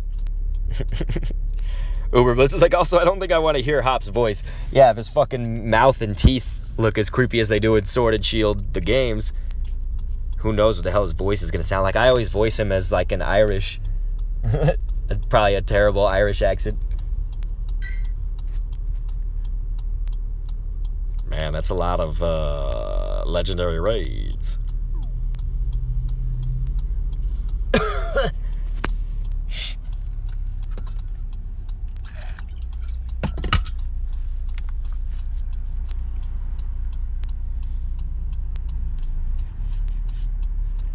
S1: Uberblitz is like, also, I don't think I want to hear Hop's voice. Yeah, if his fucking mouth and teeth look as creepy as they do in Sword and Shield, the games, who knows what the hell his voice is going to sound like. I always voice him as like an Irish, probably a terrible Irish accent. Man, that's a lot of legendary raids.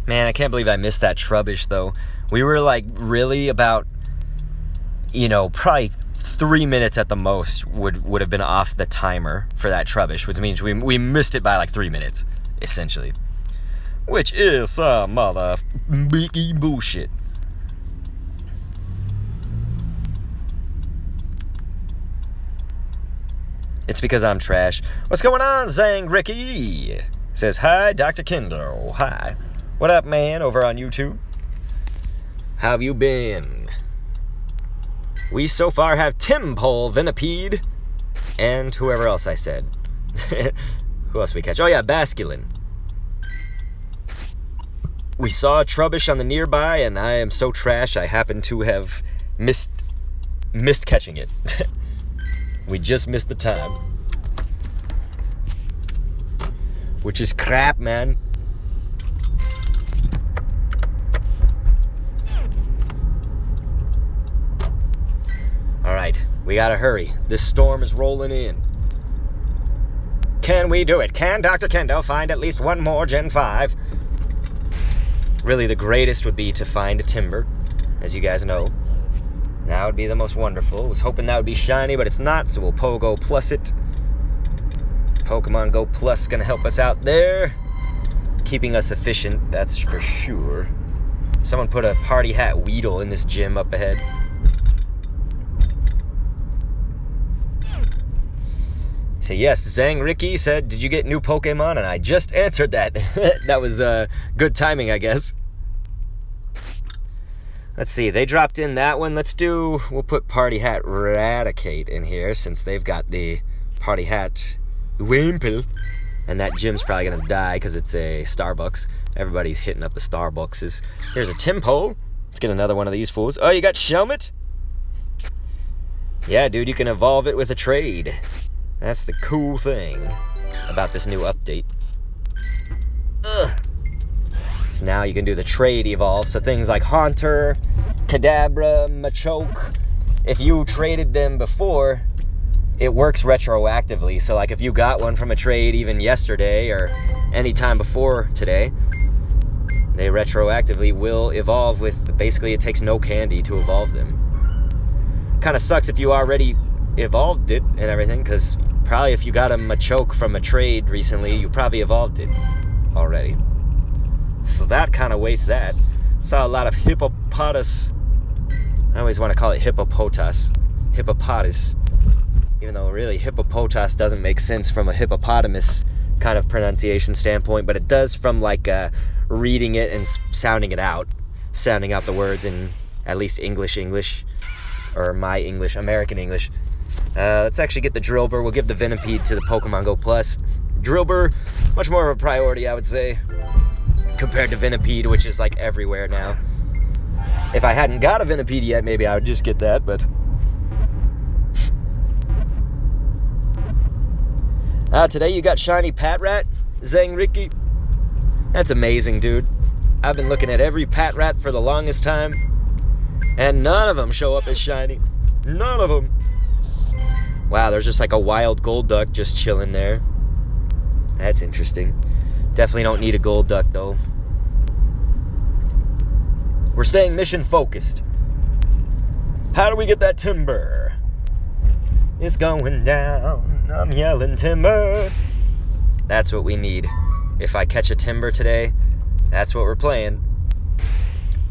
S1: Man, I can't believe I missed that Trubbish, though. We were, like, really about, you know, probably 3 minutes at the most would have been off the timer for that Trubbish, which means we missed it by, like, 3 minutes, essentially. Which is some mother biggie bullshit. It's because I'm trash. What's going on, Zang Ricky? Says, hi, Dr. Kendo. Hi. What up, man, over on YouTube? How have you been? We so far have Timburr, Venipede, and whoever else I said. Who else we catch? Oh, yeah, Basculin. We saw a Trubbish on the nearby, and I am so trash I happen to have missed catching it. We just missed the time. Which is crap, man. Alright, we gotta hurry. This storm is rolling in. Can we do it? Can Dr. Kendo find at least one more Gen 5? Really, the greatest would be to find a Timburr, as you guys know. That would be the most wonderful. Was hoping that would be shiny, but it's not, so we'll Pogo Plus it. Pokemon Go Plus gonna help us out there. Keeping us efficient, that's for sure. Someone put a party hat Weedle in this gym up ahead. So yes, Zang Ricky said, did you get new Pokemon? And I just answered that. That was good timing, I guess. Let's see, they dropped in that one. We'll put Party Hat Raticate in here since they've got the Party Hat Wimple. And that gym's probably going to die because it's a Starbucks. Everybody's hitting up the Starbucks. Here's a Timpo. Let's get another one of these fools. Oh, you got Shelmet? Yeah, dude, you can evolve it with a trade. That's the cool thing about this new update. Ugh. So now you can do the trade evolve. So things like Haunter, Kadabra, Machoke, if you traded them before, it works retroactively. So like if you got one from a trade even yesterday or any time before today, they retroactively will evolve with, basically it takes no candy to evolve them. Kind of sucks if you already evolved it and everything, because probably if you got a Machoke from a trade recently, you probably evolved it already. So that kind of wastes that. Saw a lot of Hippopotas. I always want to call it Hippopotas. Hippopotas. Even though really Hippopotas doesn't make sense from a hippopotamus kind of pronunciation standpoint, but it does from like reading it and sounding it out. Sounding out the words in at least English, or my English, American English. Let's actually get the Drillbur. We'll give the Venipede to the Pokemon Go Plus. Drillbur, much more of a priority, I would say, compared to Venipede, which is like everywhere now. If I hadn't got a Venipede yet, maybe I would just get that, but... today you got shiny Patrat, Zang Ricky. That's amazing, dude. I've been looking at every Patrat for the longest time, and none of them show up as shiny. None of them. Wow, there's just like a wild Golduck just chilling there. That's interesting. Definitely don't need a Golduck, though. We're staying mission focused. How do we get that Timburr? It's going down. I'm yelling Timburr. That's what we need. If I catch a Timburr today, that's what we're playing.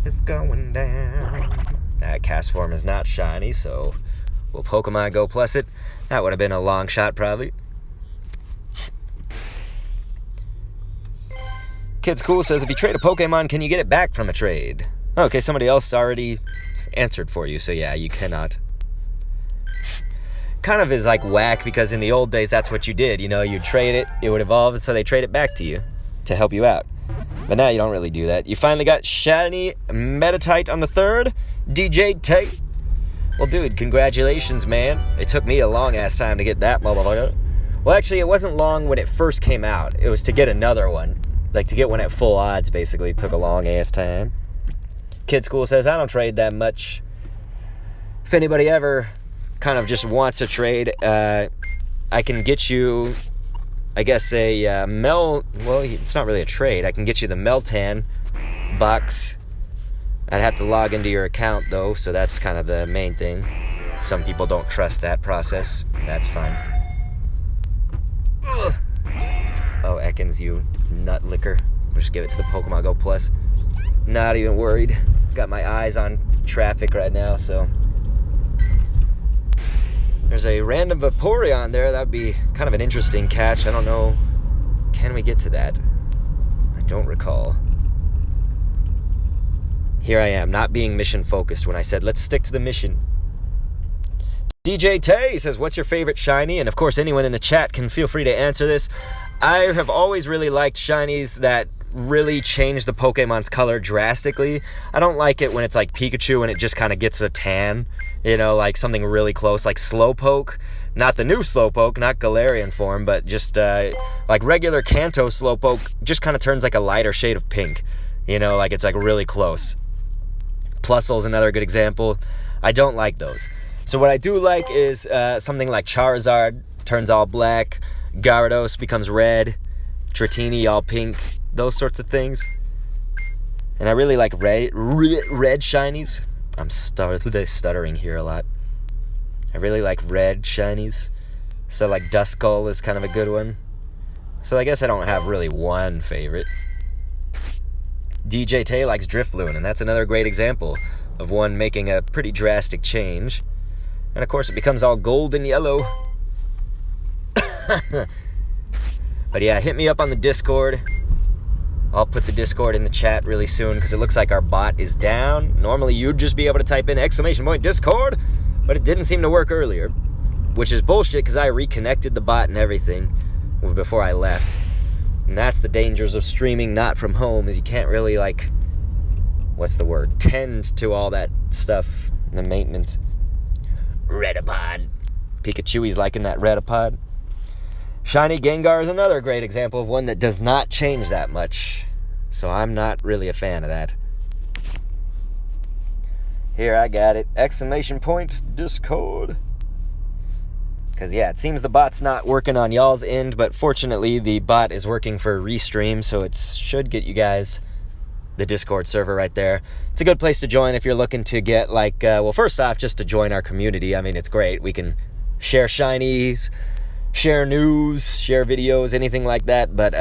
S1: It's going down. That cast form is not shiny, so we'll Pokemon Go Plus it. That would have been a long shot, probably. Kid's Cool says, if you trade a Pokemon, can you get it back from a trade? Okay, somebody else already answered for you, so yeah, you cannot. Kind of is like whack, because in the old days, that's what you did. You know, you'd trade it, it would evolve, so they trade it back to you to help you out. But now you don't really do that. You finally got shiny Metatite on the 3rd. DJ Tate. Well, dude, congratulations, man. It took me a long-ass time to get that motherfucker. Well, actually, it wasn't long when it first came out. It was to get another one. Like, to get one at full odds, basically. It took a long-ass time. Kid School says, I don't trade that much. If anybody ever kind of just wants a trade, I can get you, I guess, a well, it's not really a trade. I can get you the Meltan box. I'd have to log into your account, though, so that's kind of the main thing. Some people don't trust that process. That's fine. Ugh. Oh, Ekans, you nut licker. We'll just give it to the Pokemon Go Plus. Not even worried. Got my eyes on traffic right now, so... There's a random Vaporeon there. That would be kind of an interesting catch. I don't know. Can we get to that? I don't recall. Here I am, not being mission focused when I said, let's stick to the mission. DJ Tay says, what's your favorite shiny? And of course, anyone in the chat can feel free to answer this. I have always really liked shinies that really change the Pokemon's color drastically. I don't like it when it's like Pikachu and it just kind of gets a tan. You know, like something really close, like Slowpoke. Not the new Slowpoke, not Galarian form, but just like regular Kanto Slowpoke just kind of turns like a lighter shade of pink. You know, like it's like really close. Plusle's another good example. I don't like those. So what I do like is something like Charizard turns all black, Gyarados becomes red, Dratini all pink, those sorts of things. And I really like red shinies. I'm stuttering here a lot. I really like red shinies. So like Duskull is kind of a good one. So I guess I don't have really one favorite. DJ Tay likes Drifloon, and that's another great example of one making a pretty drastic change. And of course it becomes all gold and yellow. But yeah, hit me up on the Discord. I'll put the Discord in the chat really soon because it looks like our bot is down. Normally you'd just be able to type in !Discord, but it didn't seem to work earlier, which is bullshit because I reconnected the bot and everything before I left. And that's the dangers of streaming not from home, is you can't really like, what's the word, tend to all that stuff, the maintenance. Redipod. Pikachu's liking that Redipod. Shiny Gengar is another great example of one that does not change that much. So I'm not really a fan of that. Here, I got it. !Discord. Because, yeah, it seems the bot's not working on y'all's end, but fortunately the bot is working for Restream, so it should get you guys the Discord server right there. It's a good place to join if you're looking to get, like, well, first off, just to join our community. I mean, it's great. We can share shinies, share news, share videos, anything like that, but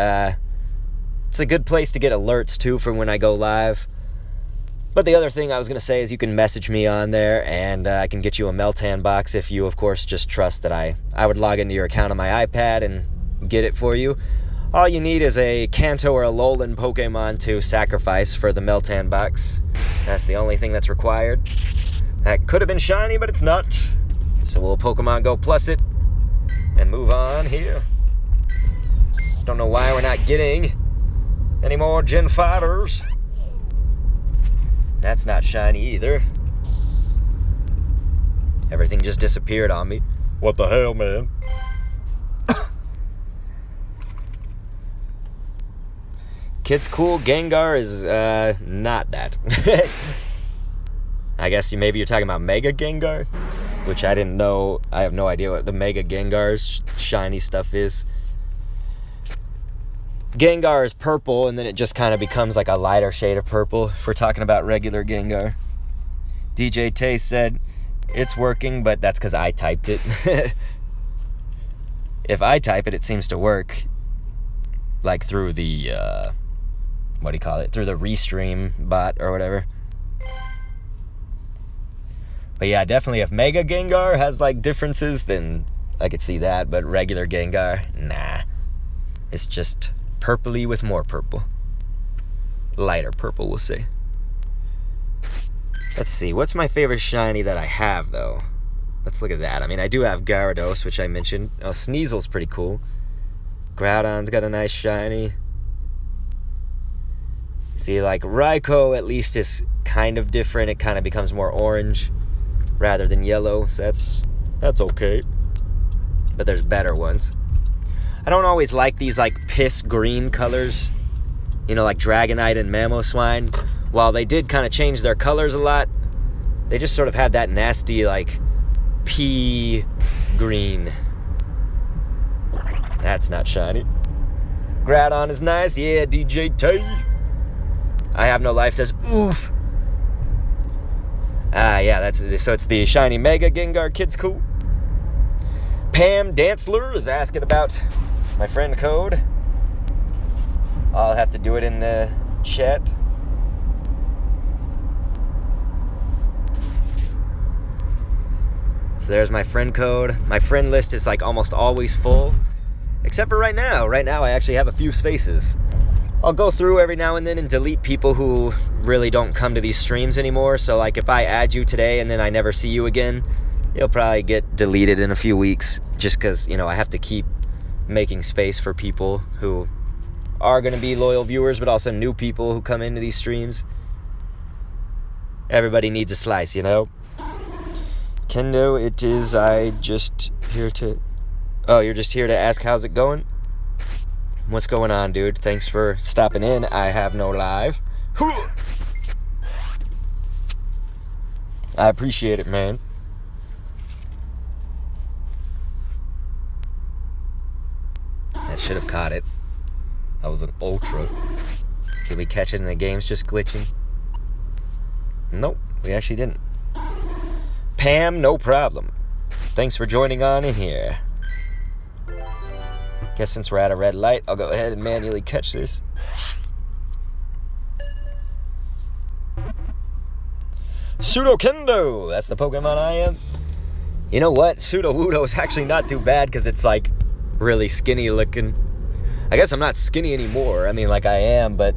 S1: it's a good place to get alerts too for when I go live. But the other thing I was going to say is you can message me on there, and I can get you a Meltan box if you, of course, just trust that I would log into your account on my iPad and get it for you. All you need is a Kanto or a Alolan Pokemon to sacrifice for the Meltan box. That's the only thing that's required. That could have been shiny, but it's not. So we'll Pokemon Go plus it and move on here. Don't know why we're not getting any more Gen 5ers. That's not shiny either. Everything just disappeared on me. What the hell, man? Kid's cool. Gengar is not that. I guess maybe you're talking about Mega Gengar, which I didn't know. I have no idea what the Mega Gengar's shiny stuff is. Gengar is purple, and then it just kind of becomes like a lighter shade of purple if we're talking about regular Gengar. DJ Tay said, it's working, but that's because I typed it. If I type it, it seems to work. Like through the, what do you call it? Through the Restream bot or whatever. But yeah, definitely if Mega Gengar has like differences, then I could see that. But regular Gengar, nah. It's just purpley with more purple. Lighter purple, we'll say. Let's see, what's my favorite shiny that I have, though? Let's look at that. I mean, I do have Gyarados, which I mentioned. Oh, Sneasel's pretty cool. Groudon's got a nice shiny. See, like, Raikou at least is kind of different. It kind of becomes more orange rather than yellow, so that's okay. But there's better ones. I don't always like these, like, piss green colors. You know, like Dragonite and Mamoswine. While they did kind of change their colors a lot, they just sort of had that nasty, like, pea green. That's not shiny. Groudon is nice. Yeah, DJ Tay. I have no life says, oof. Yeah, so it's the shiny Mega Gengar. Kid's cool. Pam Dantzler is asking about my friend code. I'll have to do it in the chat. So there's my friend code. My friend list is like almost always full, except for right now. Right now I actually have a few spaces. I'll go through every now and then and delete people who really don't come to these streams anymore. So like if I add you today and then I never see you again, you'll probably get deleted in a few weeks, just because, you know, I have to keep making space for people who are going to be loyal viewers, but also new people who come into these streams. Everybody needs a slice, you know? Kendo, it is, I just here to... Oh, you're just here to ask how's it going? What's going on, dude? Thanks for stopping in. I have no live. I appreciate it, man. That should have caught it. That was an ultra. Did we catch it in the game's just glitching? Nope, we actually didn't. Pam, no problem. Thanks for joining on in here. Guess since we're at a red light, I'll go ahead and manually catch this. Pseudo Kendo, that's the Pokemon I am. You know what? Pseudo Wudo is actually not too bad because it's like really skinny looking. I guess I'm not skinny anymore. I mean, like I am, but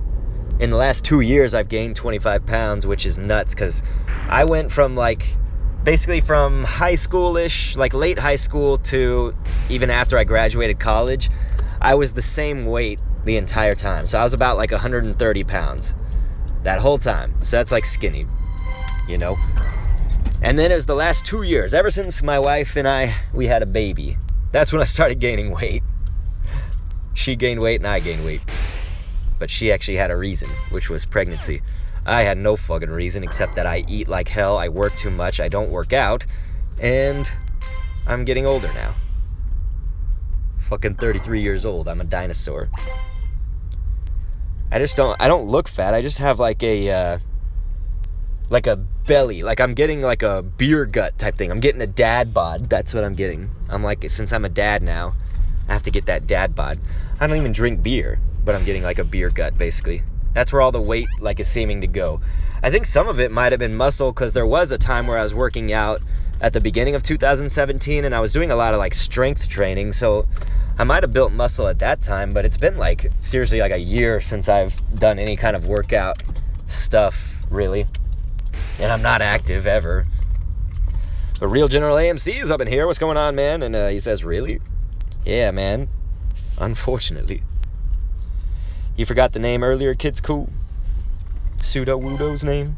S1: in the last 2 years I've gained 25 pounds, which is nuts because I went from like basically from high school-ish, like late high school to even after I graduated college, I was the same weight the entire time. So I was about like 130 pounds that whole time. So that's like skinny, you know? And then it was the last 2 years, ever since my wife and we had a baby. That's when I started gaining weight. She gained weight and I gained weight. But she actually had a reason, which was pregnancy. I had no fucking reason except that I eat like hell, I work too much, I don't work out, and I'm getting older now. Fucking 33 years old, I'm a dinosaur. I don't look fat, I just have like a belly, like I'm getting like a beer gut type thing. I'm getting a dad bod, that's what I'm getting. I'm like, since I'm a dad now, I have to get that dad bod. I don't even drink beer, but I'm getting like a beer gut basically. That's where all the weight like is seeming to go. I think some of it might have been muscle because there was a time where I was working out at the beginning of 2017 and I was doing a lot of like strength training, so I might have built muscle at that time, but it's been like seriously like a year since I've done any kind of workout stuff really, and I'm not active ever. But Real General AMC is up in here. What's going on, man? And he says, really? Yeah, man, unfortunately. You forgot the name earlier, kid's cool. Pseudo Wudo's name.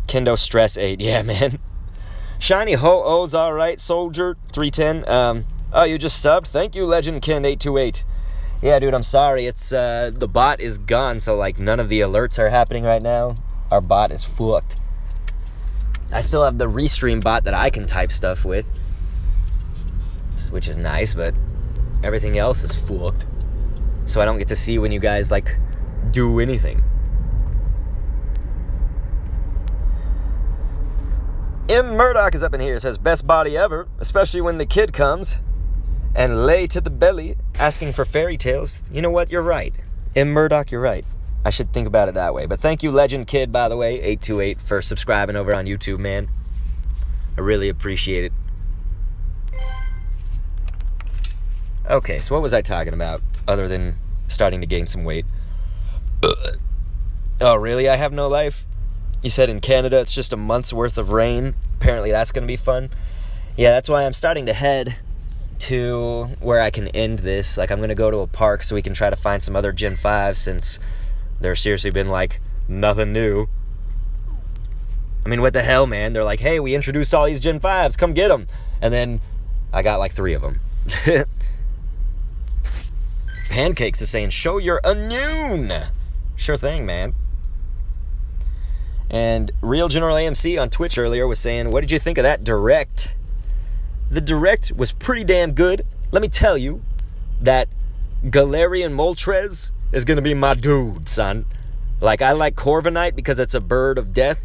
S1: Kendo Stress 8, yeah, man. Shiny Ho-Oh's alright, Soldier 310. Oh, you just subbed? Thank you, Legend Ken 828. Yeah, dude, I'm sorry. It's, the bot is gone, so, like, none of the alerts are happening right now. Our bot is fucked. I still have the Restream bot that I can type stuff with, which is nice, but everything else is fucked. So I don't get to see when you guys, like, do anything. M. Murdoch is up in here. Says, best body ever, especially when the kid comes and lay to the belly asking for fairy tales. You know what? You're right. M. Murdoch, you're right. I should think about it that way. But thank you, Legend Kid, by the way, 828, for subscribing over on YouTube, man. I really appreciate it. Okay, so what was I talking about other than starting to gain some weight? Oh, really? I have no life? You said in Canada it's just a month's worth of rain. Apparently that's going to be fun. Yeah, that's why I'm starting to head to where I can end this. Like, I'm going to go to a park so we can try to find some other Gen 5 since there's seriously been, like, nothing new. I mean, what the hell, man? They're like, hey, we introduced all these Gen 5s. Come get them. And then I got, like, 3 of them. Pancakes is saying, show your immune. Sure thing, man. And Real General AMC on Twitch earlier was saying, what did you think of that direct? The direct was pretty damn good. Let me tell you that Galarian Moltres is going to be my dude, son. Like, I like Corviknight because it's a bird of death.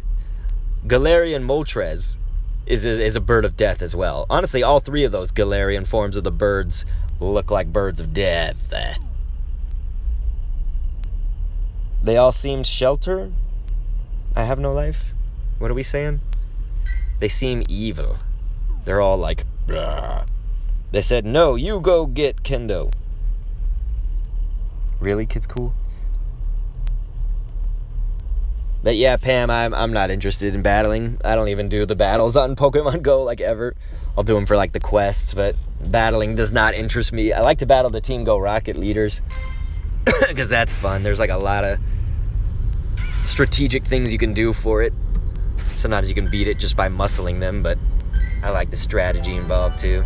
S1: Galarian Moltres is a bird of death as well. Honestly, all 3 of those Galarian forms of the birds look like birds of death. They all seemed shelter. I have no life. What are we saying? They seem evil. They're all like, "Bleh." They said, no, you go get Kendo. Really, kid's cool? But yeah, Pam, I'm not interested in battling. I don't even do the battles on Pokemon Go, like, ever. I'll do them for, like, the quests, but battling does not interest me. I like to battle the Team Go Rocket leaders, because that's fun. There's, like, a lot of strategic things you can do for it. Sometimes you can beat it just by muscling them, but I like the strategy involved, too.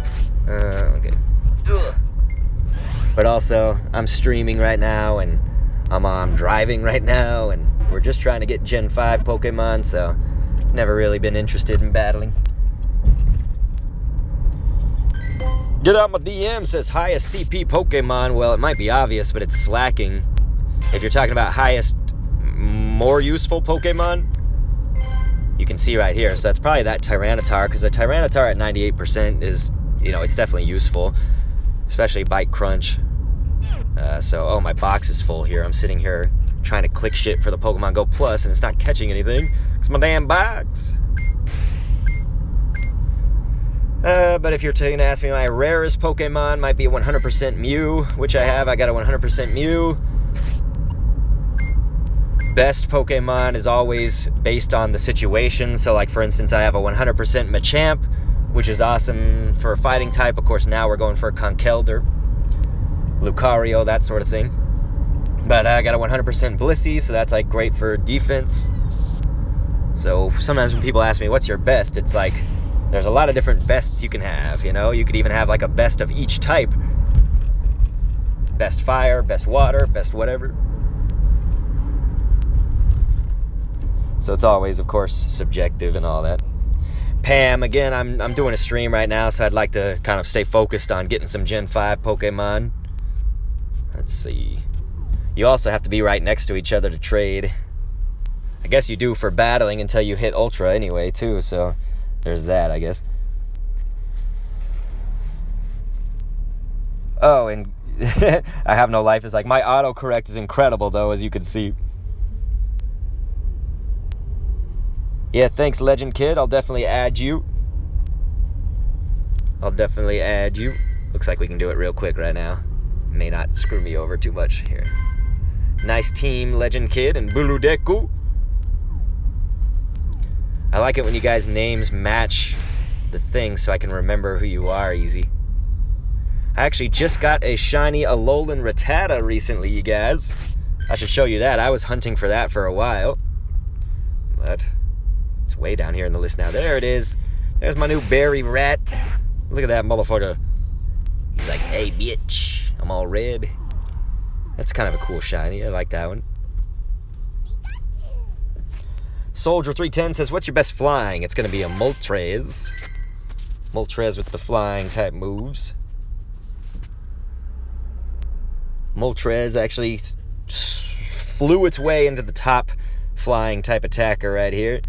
S1: Okay. Ugh. But also, I'm streaming right now, and I'm driving right now, and we're just trying to get Gen 5 Pokemon, so never really been interested in battling. Get out my DM says highest CP Pokemon. Well, it might be obvious, but it's slacking. If you're talking about highest, more useful Pokemon, you can see right here. So that's probably that Tyranitar, because a Tyranitar at 98% is, it's definitely useful, especially Bite Crunch. Oh, my box is full here. I'm sitting here trying to click shit for the Pokemon Go Plus, and it's not catching anything. It's my damn box. But if you're going to ask me, my rarest Pokemon might be a 100% Mew, which I have. I got a 100% Mew. Best Pokemon is always based on the situation. So, like, for instance, I have a 100% Machamp, which is awesome for a fighting type. Of course, now we're going for a Conkeldurr, Lucario, that sort of thing. But I got a 100% Blissey, so that's, like, great for defense. So sometimes when people ask me, what's your best? It's like, there's a lot of different bests you can have, You could even have, like, a best of each type. Best fire, best water, best whatever. So it's always, of course, subjective and all that. Pam, again, I'm doing a stream right now, so I'd like to kind of stay focused on getting some Gen 5 Pokemon. Let's see. You also have to be right next to each other to trade. I guess you do for battling until you hit Ultra anyway, too, so there's that, I guess. Oh, and I have no life is like, my autocorrect is incredible, though, as you can see. Yeah, thanks, Legend Kid. I'll definitely add you. Looks like we can do it real quick right now. May not screw me over too much here. Nice team, Legend Kid and Buludeku. I like it when you guys' names match the thing so I can remember who you are easy. I actually just got a shiny Alolan Rattata recently, you guys. I should show you that. I was hunting for that for a while. But it's way down here in the list now. There it is. There's my new berry rat. Look at that motherfucker. He's like, hey, bitch. I'm all red. That's kind of a cool shiny. I like that one. Soldier310 says, what's your best flying? It's going to be a Moltres. Moltres with the flying type moves. Moltres actually flew its way into the top flying type attacker right here.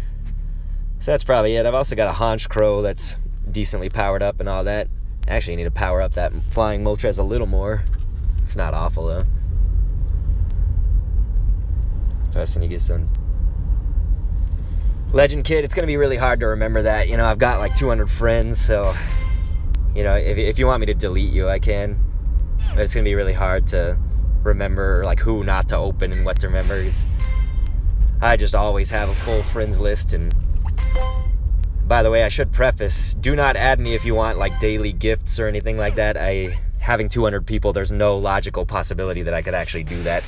S1: So that's probably it. I've also got a Honchkrow that's decently powered up and all that. Actually, I need to power up that flying Moltres a little more. It's not awful, though. Plus, you get some Legend Kid. It's going to be really hard to remember that. I've got like 200 friends, so, if you want me to delete you, I can. But it's going to be really hard to remember, like, who not to open and what to remember. 'Cause I just always have a full friends list. And by the way, I should preface, do not add me if you want, like, daily gifts or anything like that. Having 200 people, there's no logical possibility that I could actually do that.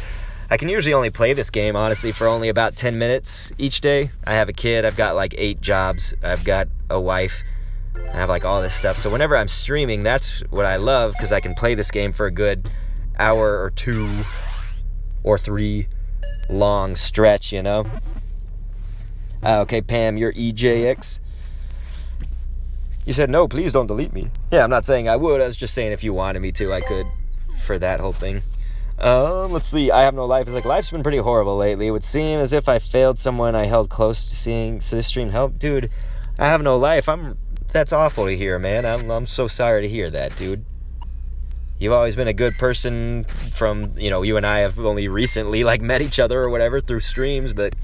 S1: I can usually only play this game, honestly, for only about 10 minutes each day. I have a kid. I've got, like, 8 jobs. I've got a wife. I have, like, all this stuff. So whenever I'm streaming, that's what I love, because I can play this game for a good hour or 2 or 3 long stretch, Okay, Pam, you're EJX. You said, no, please don't delete me. Yeah, I'm not saying I would. I was just saying if you wanted me to, I could for that whole thing. Let's see. I have no life. It's like, life's been pretty horrible lately. It would seem as if I failed someone I held close to seeing. So this stream helped. Dude, I have no life. That's awful to hear, man. I'm so sorry to hear that, dude. You've always been a good person from, you and I have only recently, met each other or whatever through streams, but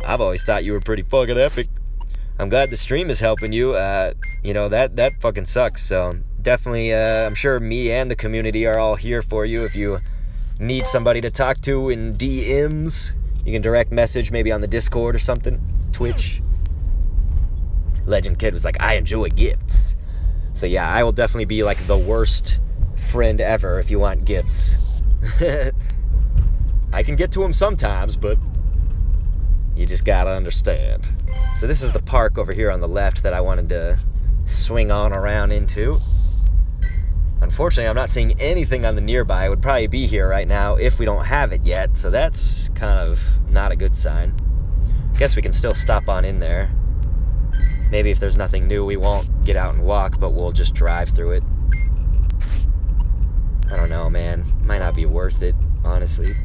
S1: I've always thought you were pretty fucking epic. I'm glad the stream is helping you. That fucking sucks. So definitely, I'm sure me and the community are all here for you. If you need somebody to talk to in DMs, you can direct message maybe on the Discord or something, Twitch. Legend Kid was like, I enjoy gifts. So yeah, I will definitely be like the worst friend ever if you want gifts. I can get to them sometimes, but you just gotta understand. So this is the park over here on the left that I wanted to swing on around into. Unfortunately, I'm not seeing anything on the nearby. It would probably be here right now if we don't have it yet, so that's kind of not a good sign. Guess we can still stop on in there. Maybe if there's nothing new, we won't get out and walk, but we'll just drive through it. I don't know, man. Might not be worth it, honestly.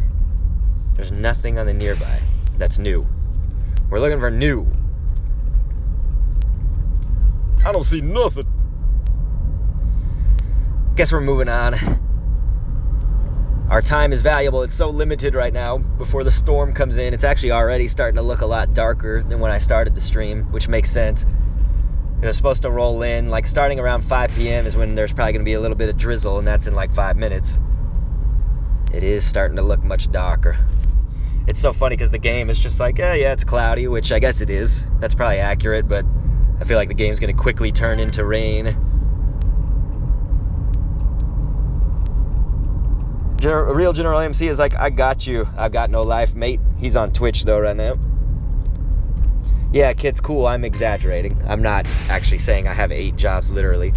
S1: There's nothing on the nearby that's new. We're looking for new. I don't see nothing. Guess we're moving on. Our time is valuable. It's so limited right now before the storm comes in. It's actually already starting to look a lot darker than when I started the stream, which makes sense. It was supposed to roll in, like starting around 5 p.m. is when there's probably going to be a little bit of drizzle, and that's in like 5 minutes. It is starting to look much darker. It's so funny because the game is just like, yeah, it's cloudy, which I guess it is. That's probably accurate, but I feel like the game's going to quickly turn into rain. Real General AMC is like, I got you. I've got no life, mate. He's on Twitch, though, right now. Yeah, kid's cool. I'm exaggerating. I'm not actually saying I have 8 jobs, literally.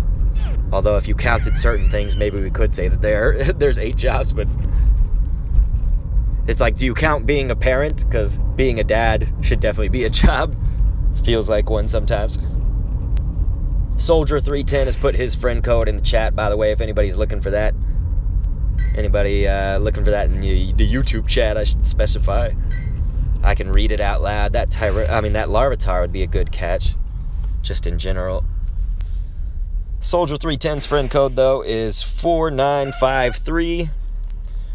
S1: Although if you counted certain things, maybe we could say that there's 8 jobs, but it's like, do you count being a parent? Because being a dad should definitely be a job. Feels like one sometimes. Soldier310 has put his friend code in the chat, by the way, if anybody's looking for that. Anybody looking for that in the YouTube chat, I should specify. I can read it out loud. That Larvitar would be a good catch, just in general. Soldier310's friend code, though, is 4953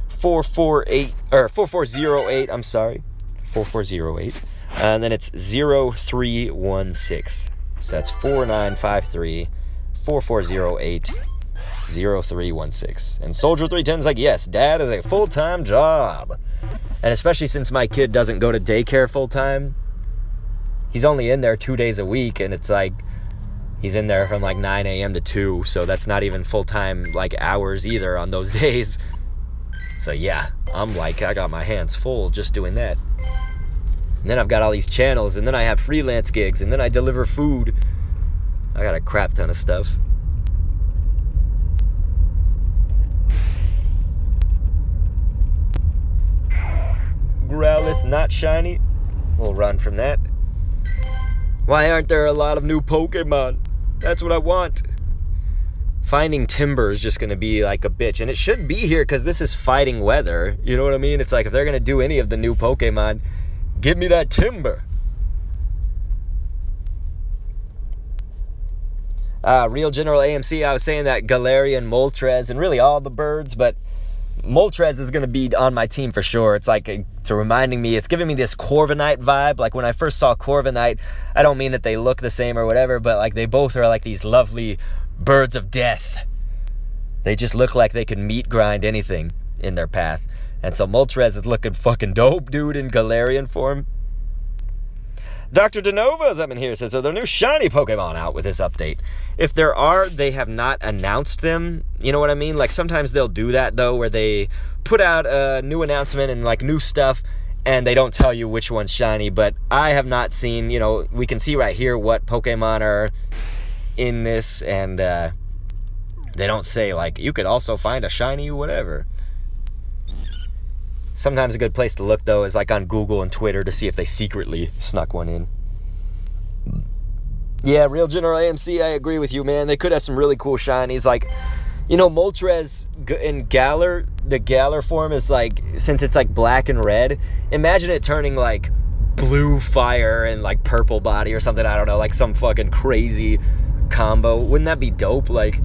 S1: 448 or 4408. I'm sorry, 4408, and then it's 0316. So that's 4953 4408. 0316. And Soldier310's like, yes, dad is a full-time job. And especially since my kid doesn't go to daycare full-time, he's only in there 2 days a week, and it's like he's in there from like 9 a.m. to 2, so that's not even full-time like hours either on those days. So yeah, I'm like, I got my hands full just doing that. And then I've got all these channels, and then I have freelance gigs, and then I deliver food. I got a crap ton of stuff. Growlithe, not shiny. We'll run from that. Why aren't there a lot of new Pokemon? That's what I want. Finding Timburr is just going to be like a bitch. And it should be here because this is fighting weather. You know what I mean? It's like if they're going to do any of the new Pokemon, give me that Timburr. Real General AMC, I was saying that Galarian, Moltres, and really all the birds, but Moltres is going to be on my team for sure. It's like, it's reminding me, it's giving me this Corviknight vibe. Like when I first saw Corviknight, I don't mean that they look the same or whatever, but like they both are like these lovely birds of death. They just look like they could meat grind anything in their path. And so Moltres is looking fucking dope, dude, in Galarian form. Dr. Denova is up in here, says, are there new shiny Pokemon out with this update? If there are, they have not announced them. You know what I mean? Like, sometimes they'll do that, though, where they put out a new announcement and, like, new stuff, and they don't tell you which one's shiny. But I have not seen, we can see right here what Pokemon are in this, and they don't say, like, you could also find a shiny whatever. Sometimes a good place to look, though, is like on Google and Twitter to see if they secretly snuck one in. Yeah, Real General AMC, I agree with you, man. They could have some really cool shinies. Like, Moltres in Galar, the Galar form is like, since it's like black and red, imagine it turning like blue fire and like purple body or something. I don't know, like some fucking crazy combo. Wouldn't that be dope? Like,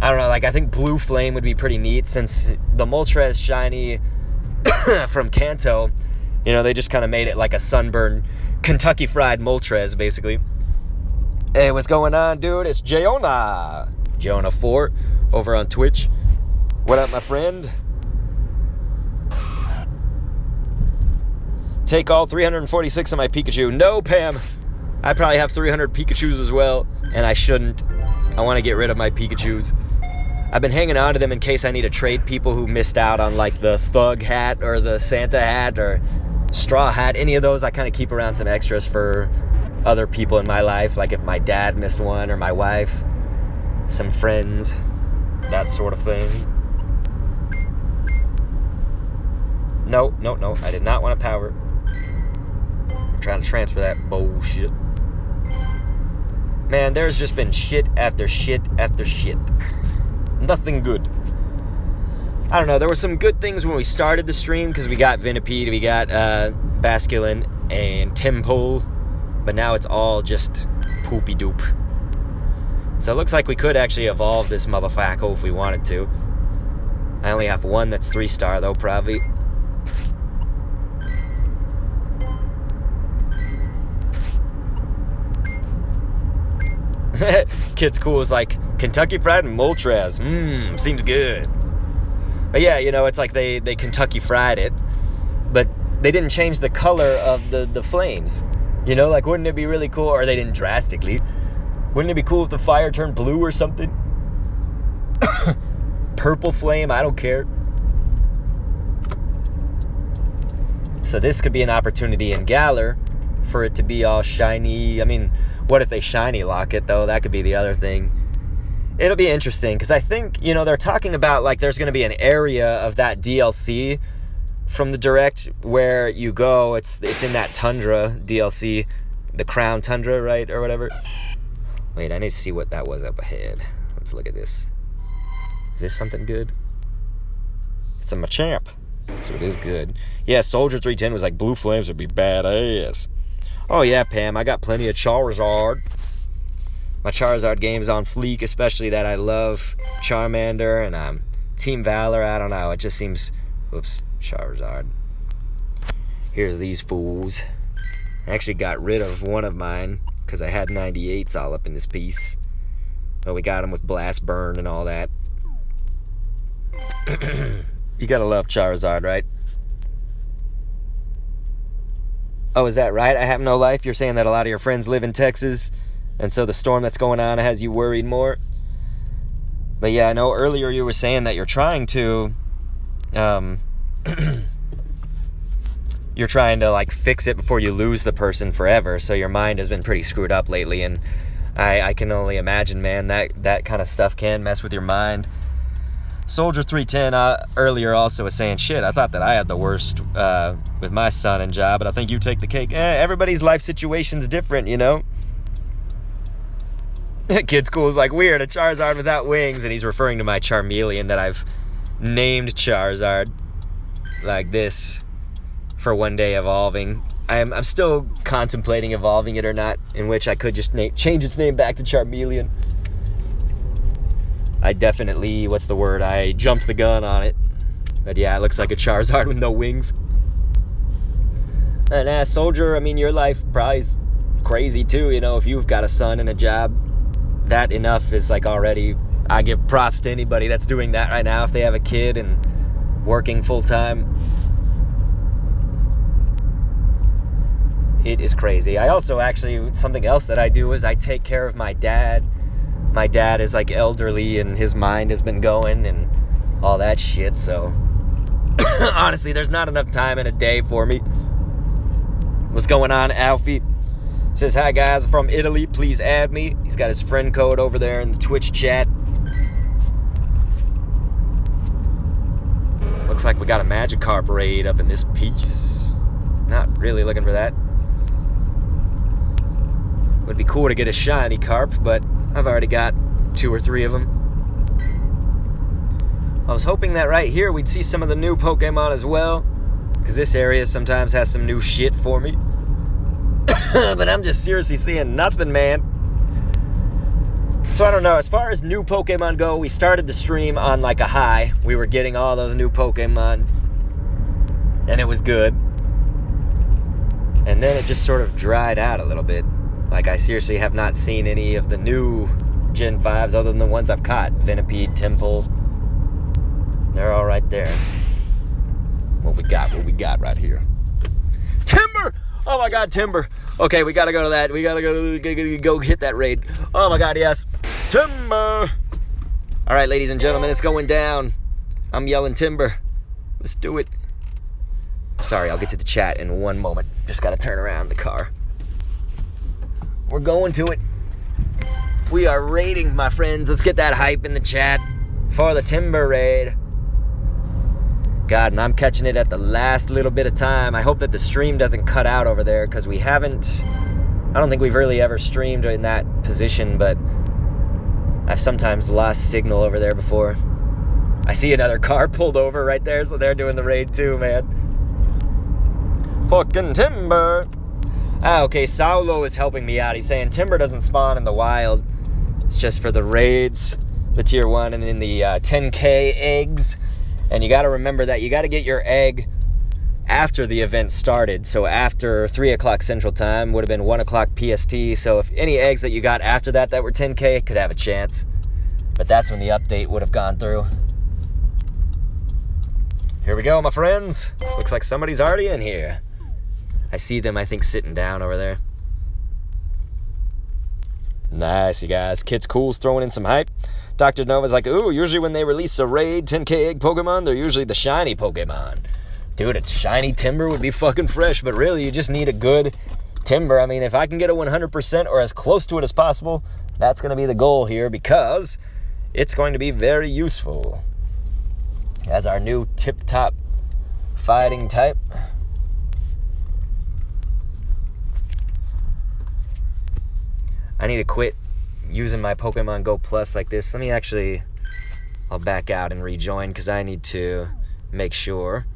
S1: I don't know, like I think blue flame would be pretty neat since the Moltres shiny from Kanto, they just kind of made it like a sunburned Kentucky Fried Moltres, basically. Hey, what's going on, dude? It's Jonah4 over on Twitch. What up, my friend? Take all 346 of my Pikachu. No, Pam. I probably have 300 Pikachus as well, and I shouldn't. I want to get rid of my Pikachus. I've been hanging on to them in case I need to trade people who missed out on like the Thug hat or the Santa hat or Straw hat. Any of those, I kind of keep around some extras for other people in my life, like if my dad missed one or my wife, some friends, that sort of thing. No, I did not want to power. I'm trying to transfer that bullshit. Man, there's just been shit after shit after shit. Nothing good. I don't know, there were some good things when we started the stream because we got Venipede, we got Basculin and Timburr, but now it's all just poopy doop. So it looks like we could actually evolve this motherfucker if we wanted to. I only have one that's 3-star though, probably. Kid's Cool is like Kentucky Fried and Moltres. Seems good. But yeah, you know, it's like they Kentucky Fried it, but they didn't change the color of the flames. You know, like wouldn't it be really cool, or they didn't drastically, wouldn't it be cool if the fire turned blue or something? Purple flame, I don't care. So this could be an opportunity in Galar for it to be all shiny. I mean, what if they shiny lock it, though? That could be the other thing. It'll be interesting, because I think, you know, they're talking about, like, there's going to be an area of that DLC from the Direct where you go. It's in that Tundra DLC, the Crown Tundra, right, or whatever. Wait, I need to see what that was up ahead. Let's look at this. Is this something good? It's a Machamp, so it is good. Yeah, Soldier 310 was like, blue flames would be badass. Oh yeah, Pam, I got plenty of Charizard. My Charizard game is on fleek, especially that I love Charmander and Team Valor. I don't know, it just seems... Oops, Charizard. Here's these fools. I actually got rid of one of mine because I had 98s all up in this piece. But we got them with Blast Burn and all that. You gotta love Charizard, right? Oh, is that right? I have no life? You're saying that a lot of your friends live in Texas, and so the storm that's going on has you worried more? But yeah, I know earlier you were saying that you're trying to, you're trying to, like, fix it before you lose the person forever, so your mind has been pretty screwed up lately, and I can only imagine, man, that kind of stuff can mess with your mind. Soldier 310 earlier also was saying, shit, I thought that I had the worst with my son and job, but I think you take the cake. Everybody's life situation's different, you know? Kid's Cool is like, weird, a Charizard without wings, and he's referring to my Charmeleon that I've named Charizard like this for one day evolving. I'm still contemplating evolving it or not, in which I could just change its name back to Charmeleon. I definitely, I jumped the gun on it. But yeah, it looks like a Charizard with no wings. And Soldier, I mean, your life probably is crazy too, you know, if you've got a son and a job. That enough is like already, I give props to anybody that's doing that right now if they have a kid and working full time. It is crazy. I also actually, something else that I do is I take care of my dad. My dad is like elderly and his mind has been going and all that shit, so honestly, there's not enough time in a day for me. What's going on, Alfie? Says, hi guys, I'm from Italy, please add me. He's got his friend code over there in the Twitch chat. Looks like we got a Magikarp raid up in this piece. Not really looking for that. Would be cool to get a shiny carp, but I've already got 2 or 3 of them. I was hoping that right here we'd see some of the new Pokemon as well, because this area sometimes has some new shit for me. But I'm just seriously seeing nothing, man. So I don't know, as far as new Pokemon go, we started the stream on like a high. We were getting all those new Pokemon, and it was good. And then it just sort of dried out a little bit. Like, I seriously have not seen any of the new Gen 5s other than the ones I've caught. Venipede, Timburr. They're all right there. What we got right here? Timburr! Oh my God, Timburr. Okay, we gotta go to that. We gotta go hit that raid. Oh my God, yes. Timburr! All right, ladies and gentlemen, it's going down. I'm yelling Timburr. Let's do it. Sorry, I'll get to the chat in one moment. Just gotta turn around the car. We're going to it. We are raiding, my friends. Let's get that hype in the chat for the Timburr raid. God, and I'm catching it at the last little bit of time. I hope that the stream doesn't cut out over there, because we haven't... I don't think we've really ever streamed in that position, but I've sometimes lost signal over there before. I see another car pulled over right there, so they're doing the raid too, man. Fucking Timburr. Ah, okay, Saulo is helping me out. He's saying Timburr doesn't spawn in the wild. It's just for the raids, the tier 1, and then the 10K eggs. And you got to remember that you got to get your egg after the event started. So after 3 o'clock Central Time would have been 1 o'clock PST. So if any eggs that you got after that were 10K, could have a chance. But that's when the update would have gone through. Here we go, my friends. Looks like somebody's already in here. I see them, I think, sitting down over there. Nice, you guys. Kids Cool's throwing in some hype. Dr. Nova's like, ooh, usually when they release a raid 10K egg Pokemon, they're usually the shiny Pokemon. Dude, a shiny Timburr would be fucking fresh, but really, you just need a good Timburr. I mean, if I can get a 100% or as close to it as possible, that's going to be the goal here, because it's going to be very useful as our new tip-top fighting type. I need to quit using my Pokemon Go Plus like this. Let me actually... I'll back out and rejoin, because I need to make sure.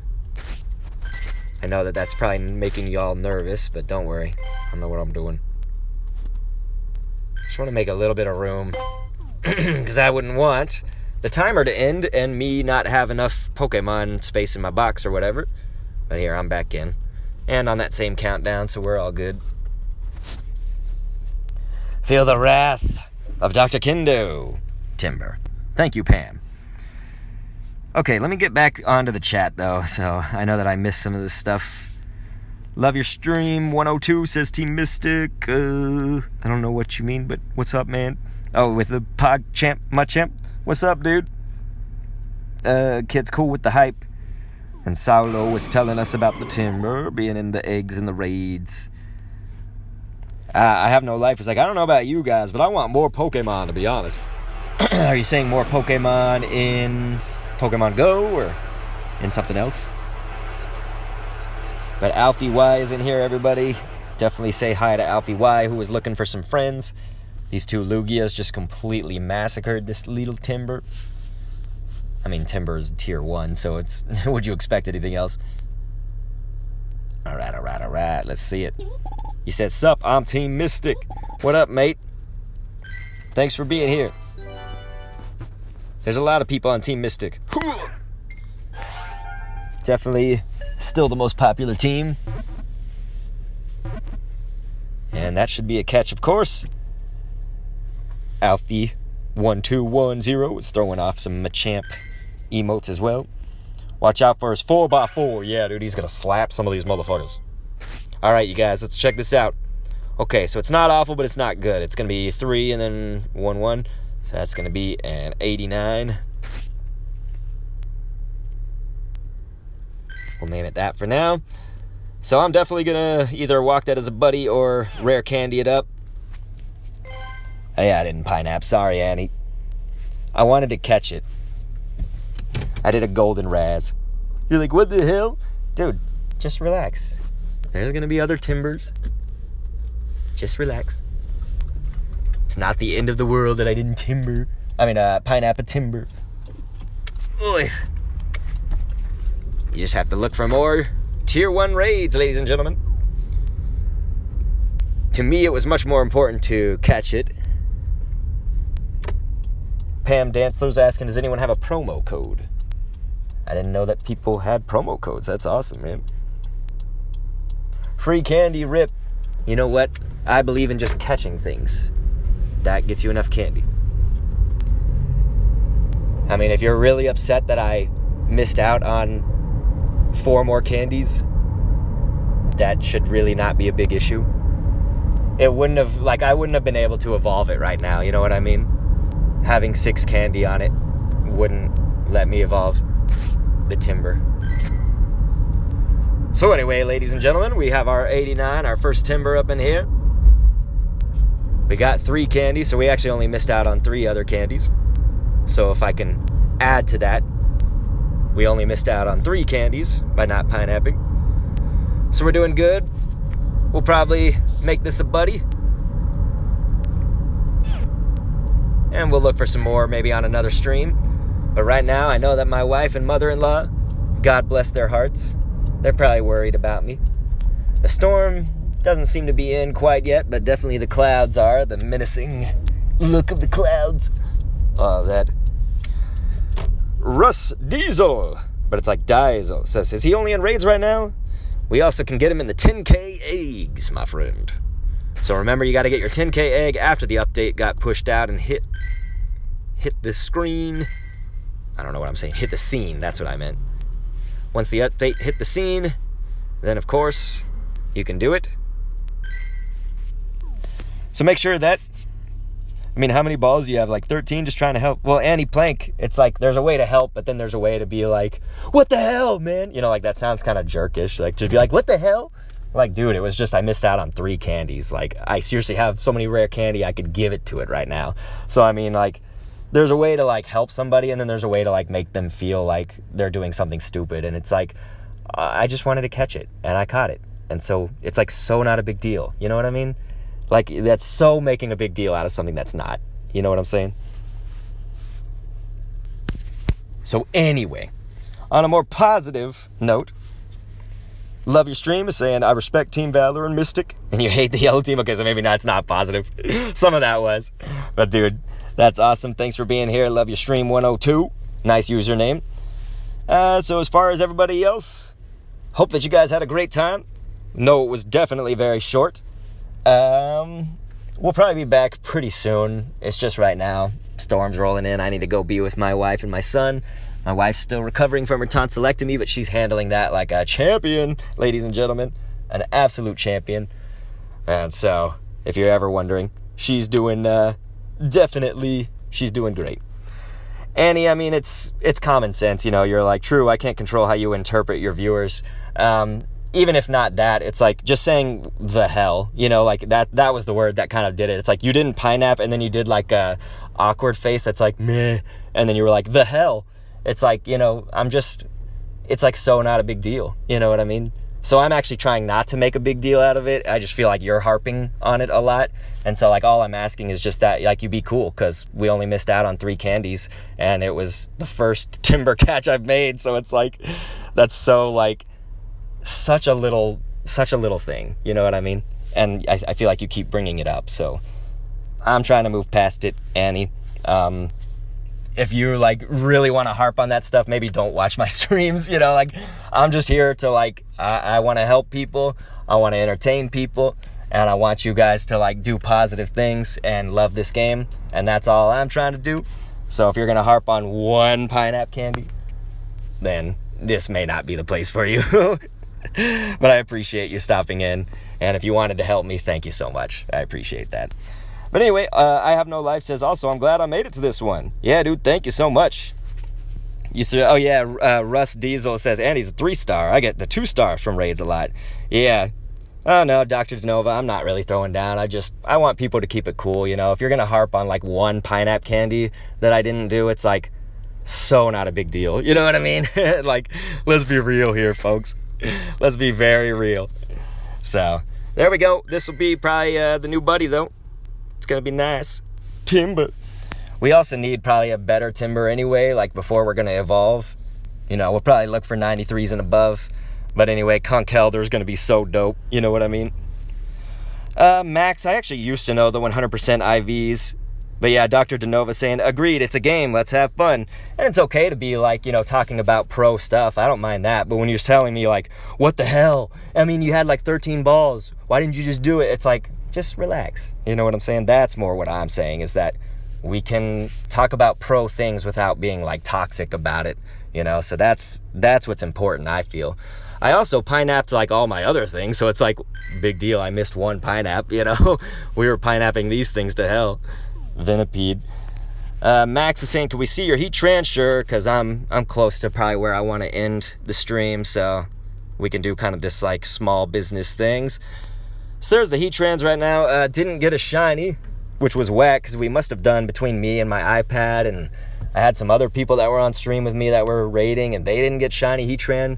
S1: I know that that's probably making y'all nervous, but don't worry. I know what I'm doing. Just want to make a little bit of room, because I wouldn't want the timer to end and me not have enough Pokemon space in my box or whatever. But here, I'm back in. And on that same countdown, so we're all good. Feel the wrath of Dr. Kendo. Timburr. Thank you, Pam. Okay, let me get back onto the chat, though, so I know that I missed some of this stuff. Love your stream, 102, says Team Mystic. I don't know what you mean, but what's up, man? Oh, with the Pog Champ, my champ. What's up, dude? Kid's cool with the hype. And Saulo was telling us about the Timburr being in the eggs and the raids. I have no life. It's like, I don't know about you guys, but I want more Pokemon, to be honest. Are you saying more Pokemon in Pokemon Go or in something else? But Alfie Y is in here, everybody. Definitely say hi to Alfie Y, who was looking for some friends. These two Lugias just completely massacred this little Timburr. I mean, Timburr is tier 1, so it's... would you expect anything else? Alright. Let's see it. You said, sup, I'm Team Mystic. What up, mate? Thanks for being here. There's a lot of people on Team Mystic. Definitely still the most popular team. And that should be a catch, of course. Alfie1210 is throwing off some Machamp emotes as well. Watch out for his 4x4. Yeah, dude, he's going to slap some of these motherfuckers. All right, you guys, let's check this out. Okay, so it's not awful, but it's not good. It's going to be 3 and then 1-1. So that's going to be an 89. We'll name it that for now. So I'm definitely going to either walk that as a buddy or rare candy it up. Oh, yeah, I didn't pineapple. Sorry, Annie. I wanted to catch it. I did a golden Raz. You're like, what the hell? Dude, just relax. There's going to be other Timburrs. Just relax. It's not the end of the world that I didn't pineapple Timburr. Oy. You just have to look for more tier 1 raids, ladies and gentlemen. To me, it was much more important to catch it. Pam Dantzler's asking, does anyone have a promo code? I didn't know that people had promo codes. That's awesome, man. Free candy rip. you know what? I believe in just catching things. That gets you enough candy. I mean, if you're really upset that I missed out on 4 more candies, that should really not be a big issue. It wouldn't have, like, I wouldn't have been able to evolve it right now, you know what I mean? Having 6 candy on it wouldn't let me evolve the Timburr. So anyway, ladies and gentlemen, we have our 89, our first Timburr up in here. We got 3 candies, so we actually only missed out on 3 other candies. So if I can add to that, we only missed out on 3 candies by not pineapping. So we're doing good. We'll probably make this a buddy. And we'll look for some more maybe on another stream. But right now, I know that my wife and mother-in-law, God bless their hearts, they're probably worried about me. The storm doesn't seem to be in quite yet, but definitely the clouds are. The menacing look of the clouds. Oh, that Russ Diesel, but it's like Diesel, says, is he only in raids right now? We also can get him in the 10K eggs, my friend. So remember, you got to get your 10K egg after the update got pushed out and hit the screen. I don't know what I'm saying. Hit the scene. That's what I meant. Once the update hit the scene, then of course you can do it. So make sure that, I mean, how many balls do you have? Like 13, just trying to help. Well, Annie Plank, it's like there's a way to help, but then there's a way to be like, what the hell, man? You know, like that sounds kind of jerkish. Like, just be like, what the hell? Like, dude, it was just, I missed out on 3 candies. Like, I seriously have so many rare candy, I could give it to it right now. So, I mean, like, there's a way to, like, help somebody, and then there's a way to, like, make them feel like they're doing something stupid. And it's like, I just wanted to catch it, and I caught it. And so, it's, like, so not a big deal. You know what I mean? Like, that's so making a big deal out of something that's not. You know what I'm saying? So anyway, on a more positive note, Love Your Stream is saying, I respect Team Valor and Mystic, and you hate the yellow team. Okay, so maybe not, it's not positive. Some of that was. But dude, that's awesome. Thanks for being here. Love Your Stream 102. Nice username. So as far as everybody else, hope that you guys had a great time. No, it was definitely very short. We'll probably be back pretty soon. It's just right now, storm's rolling in. I need to go be with my wife and my son. My wife's still recovering from her tonsillectomy, but she's handling that like a champion, ladies and gentlemen. An absolute champion. And so, if you're ever wondering, she's doing, definitely, she's doing great. Annie, I mean, it's common sense, you know, you're like, true, I can't control how you interpret your viewers. Even if not that, it's like just saying the hell, you know, like that was the word that kind of did it. It's like you didn't pineapple and then you did like a awkward face that's like meh, and then you were like the hell. It's like, you know, it's like so not a big deal, you know what I mean? So I'm actually trying not to make a big deal out of it. I just feel like you're harping on it a lot, and so like all I'm asking is just that like you be cool, because we only missed out on 3 candies and it was the first Timburr catch I've made. So it's like that's so like such a little thing, you know what I mean? And I feel like you keep bringing it up, so I'm trying to move past it, Annie. If you like really want to harp on that stuff, maybe don't watch my streams, you know, like I'm just here to like, I want to help people, I want to entertain people, and I want you guys to like do positive things and love this game, and that's all I'm trying to do. So if you're gonna harp on one pineapple candy, then this may not be the place for you. But I appreciate you stopping in, and if you wanted to help me, thank you so much. I appreciate that. But anyway, I Have No Life says also, I'm glad I made it to this one. Yeah, dude, thank you so much. Oh yeah, Russ Diesel says, Andy's a 3-star. I get the 2 stars from raids a lot. Yeah. Oh no, Dr. Unova, I'm not really throwing down. I want people to keep it cool, you know. If you're gonna harp on like one pineapple candy that I didn't do, it's like so not a big deal. You know what I mean? Like, let's be real here, folks. Let's be very real. So, there we go. This will be probably the new buddy, though. It's going to be nice. Timburr. We also need probably a better Timburr anyway, like before we're going to evolve. You know, we'll probably look for 93s and above. But anyway, Conkelder is going to be so dope. You know what I mean? Max, I actually used to know the 100% IVs But yeah, Dr. Denova saying, agreed, it's a game, let's have fun. And it's okay to be like, talking about pro stuff. I don't mind that. But when you're telling me like, what the hell? I mean, you had like 13 balls. Why didn't you just do it? It's like, just relax. You know what I'm saying? That's more what I'm saying, is that we can talk about pro things without being like toxic about it. So that's what's important, I feel. I also pineapped like all my other things, so it's like, big deal. I missed one pineapple, We were pineapping these things to hell. Venipede. Max is saying, can we see your Heatran? Sure, because I'm close to probably where I want to end the stream, so we can do kind of this like small business things. So there's the Heatrans right now. Didn't get a shiny, which was whack, because we must have done between me and my iPad, and I had some other people that were on stream with me that were raiding, and they didn't get shiny Heatran.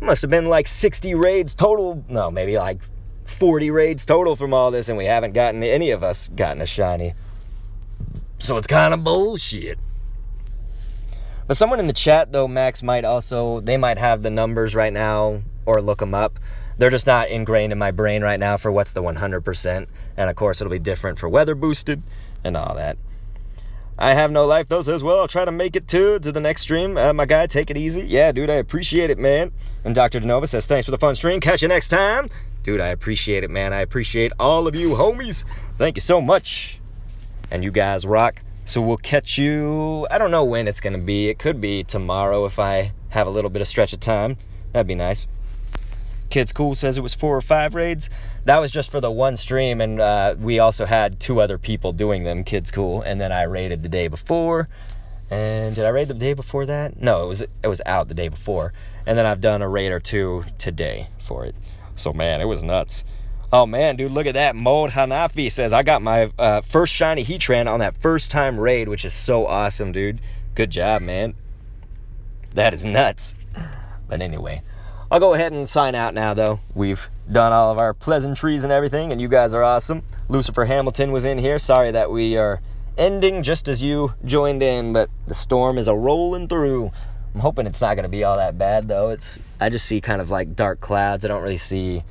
S1: Must have been like 60 raids total. No, maybe like 40 raids total from all this, and we haven't gotten, any of us gotten a shiny. So it's kind of bullshit. But someone in the chat, though, Max, they might have the numbers right now or look them up. They're just not ingrained in my brain right now for what's the 100%. And, of course, it'll be different for weather boosted and all that. I have no life, though, says, well, I'll try to make it to the next stream. My guy, take it easy. Yeah, dude, I appreciate it, man. And Dr. Denova says, thanks for the fun stream. Catch you next time. Dude, I appreciate it, man. I appreciate all of you homies. Thank you so much. And you guys rock. So we'll catch you, I don't know when it's going to be. It could be tomorrow if I have a little bit of stretch of time. That'd be nice. Kids Cool says it was 4 or 5 raids. That was just for the one stream, and we also had 2 other people doing them, Kids Cool, and then I raided the day before. And did I raid the day before that? No, it was out the day before. And then I've done a raid or 2 today for it. So, man, it was nuts. Oh, man, dude, look at that. Mold Hanafi says, I got my first shiny Heatran on that first time raid, which is so awesome, dude. Good job, man. That is nuts. But anyway, I'll go ahead and sign out now, though. We've done all of our pleasantries and everything, and you guys are awesome. Lucifer Hamilton was in here. Sorry that we are ending just as you joined in, but the storm is a-rolling through. I'm hoping it's not going to be all that bad, though. I just see kind of like dark clouds. I don't really see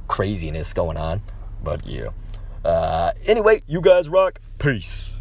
S1: craziness going on, but yeah. Anyway, you guys rock. Peace.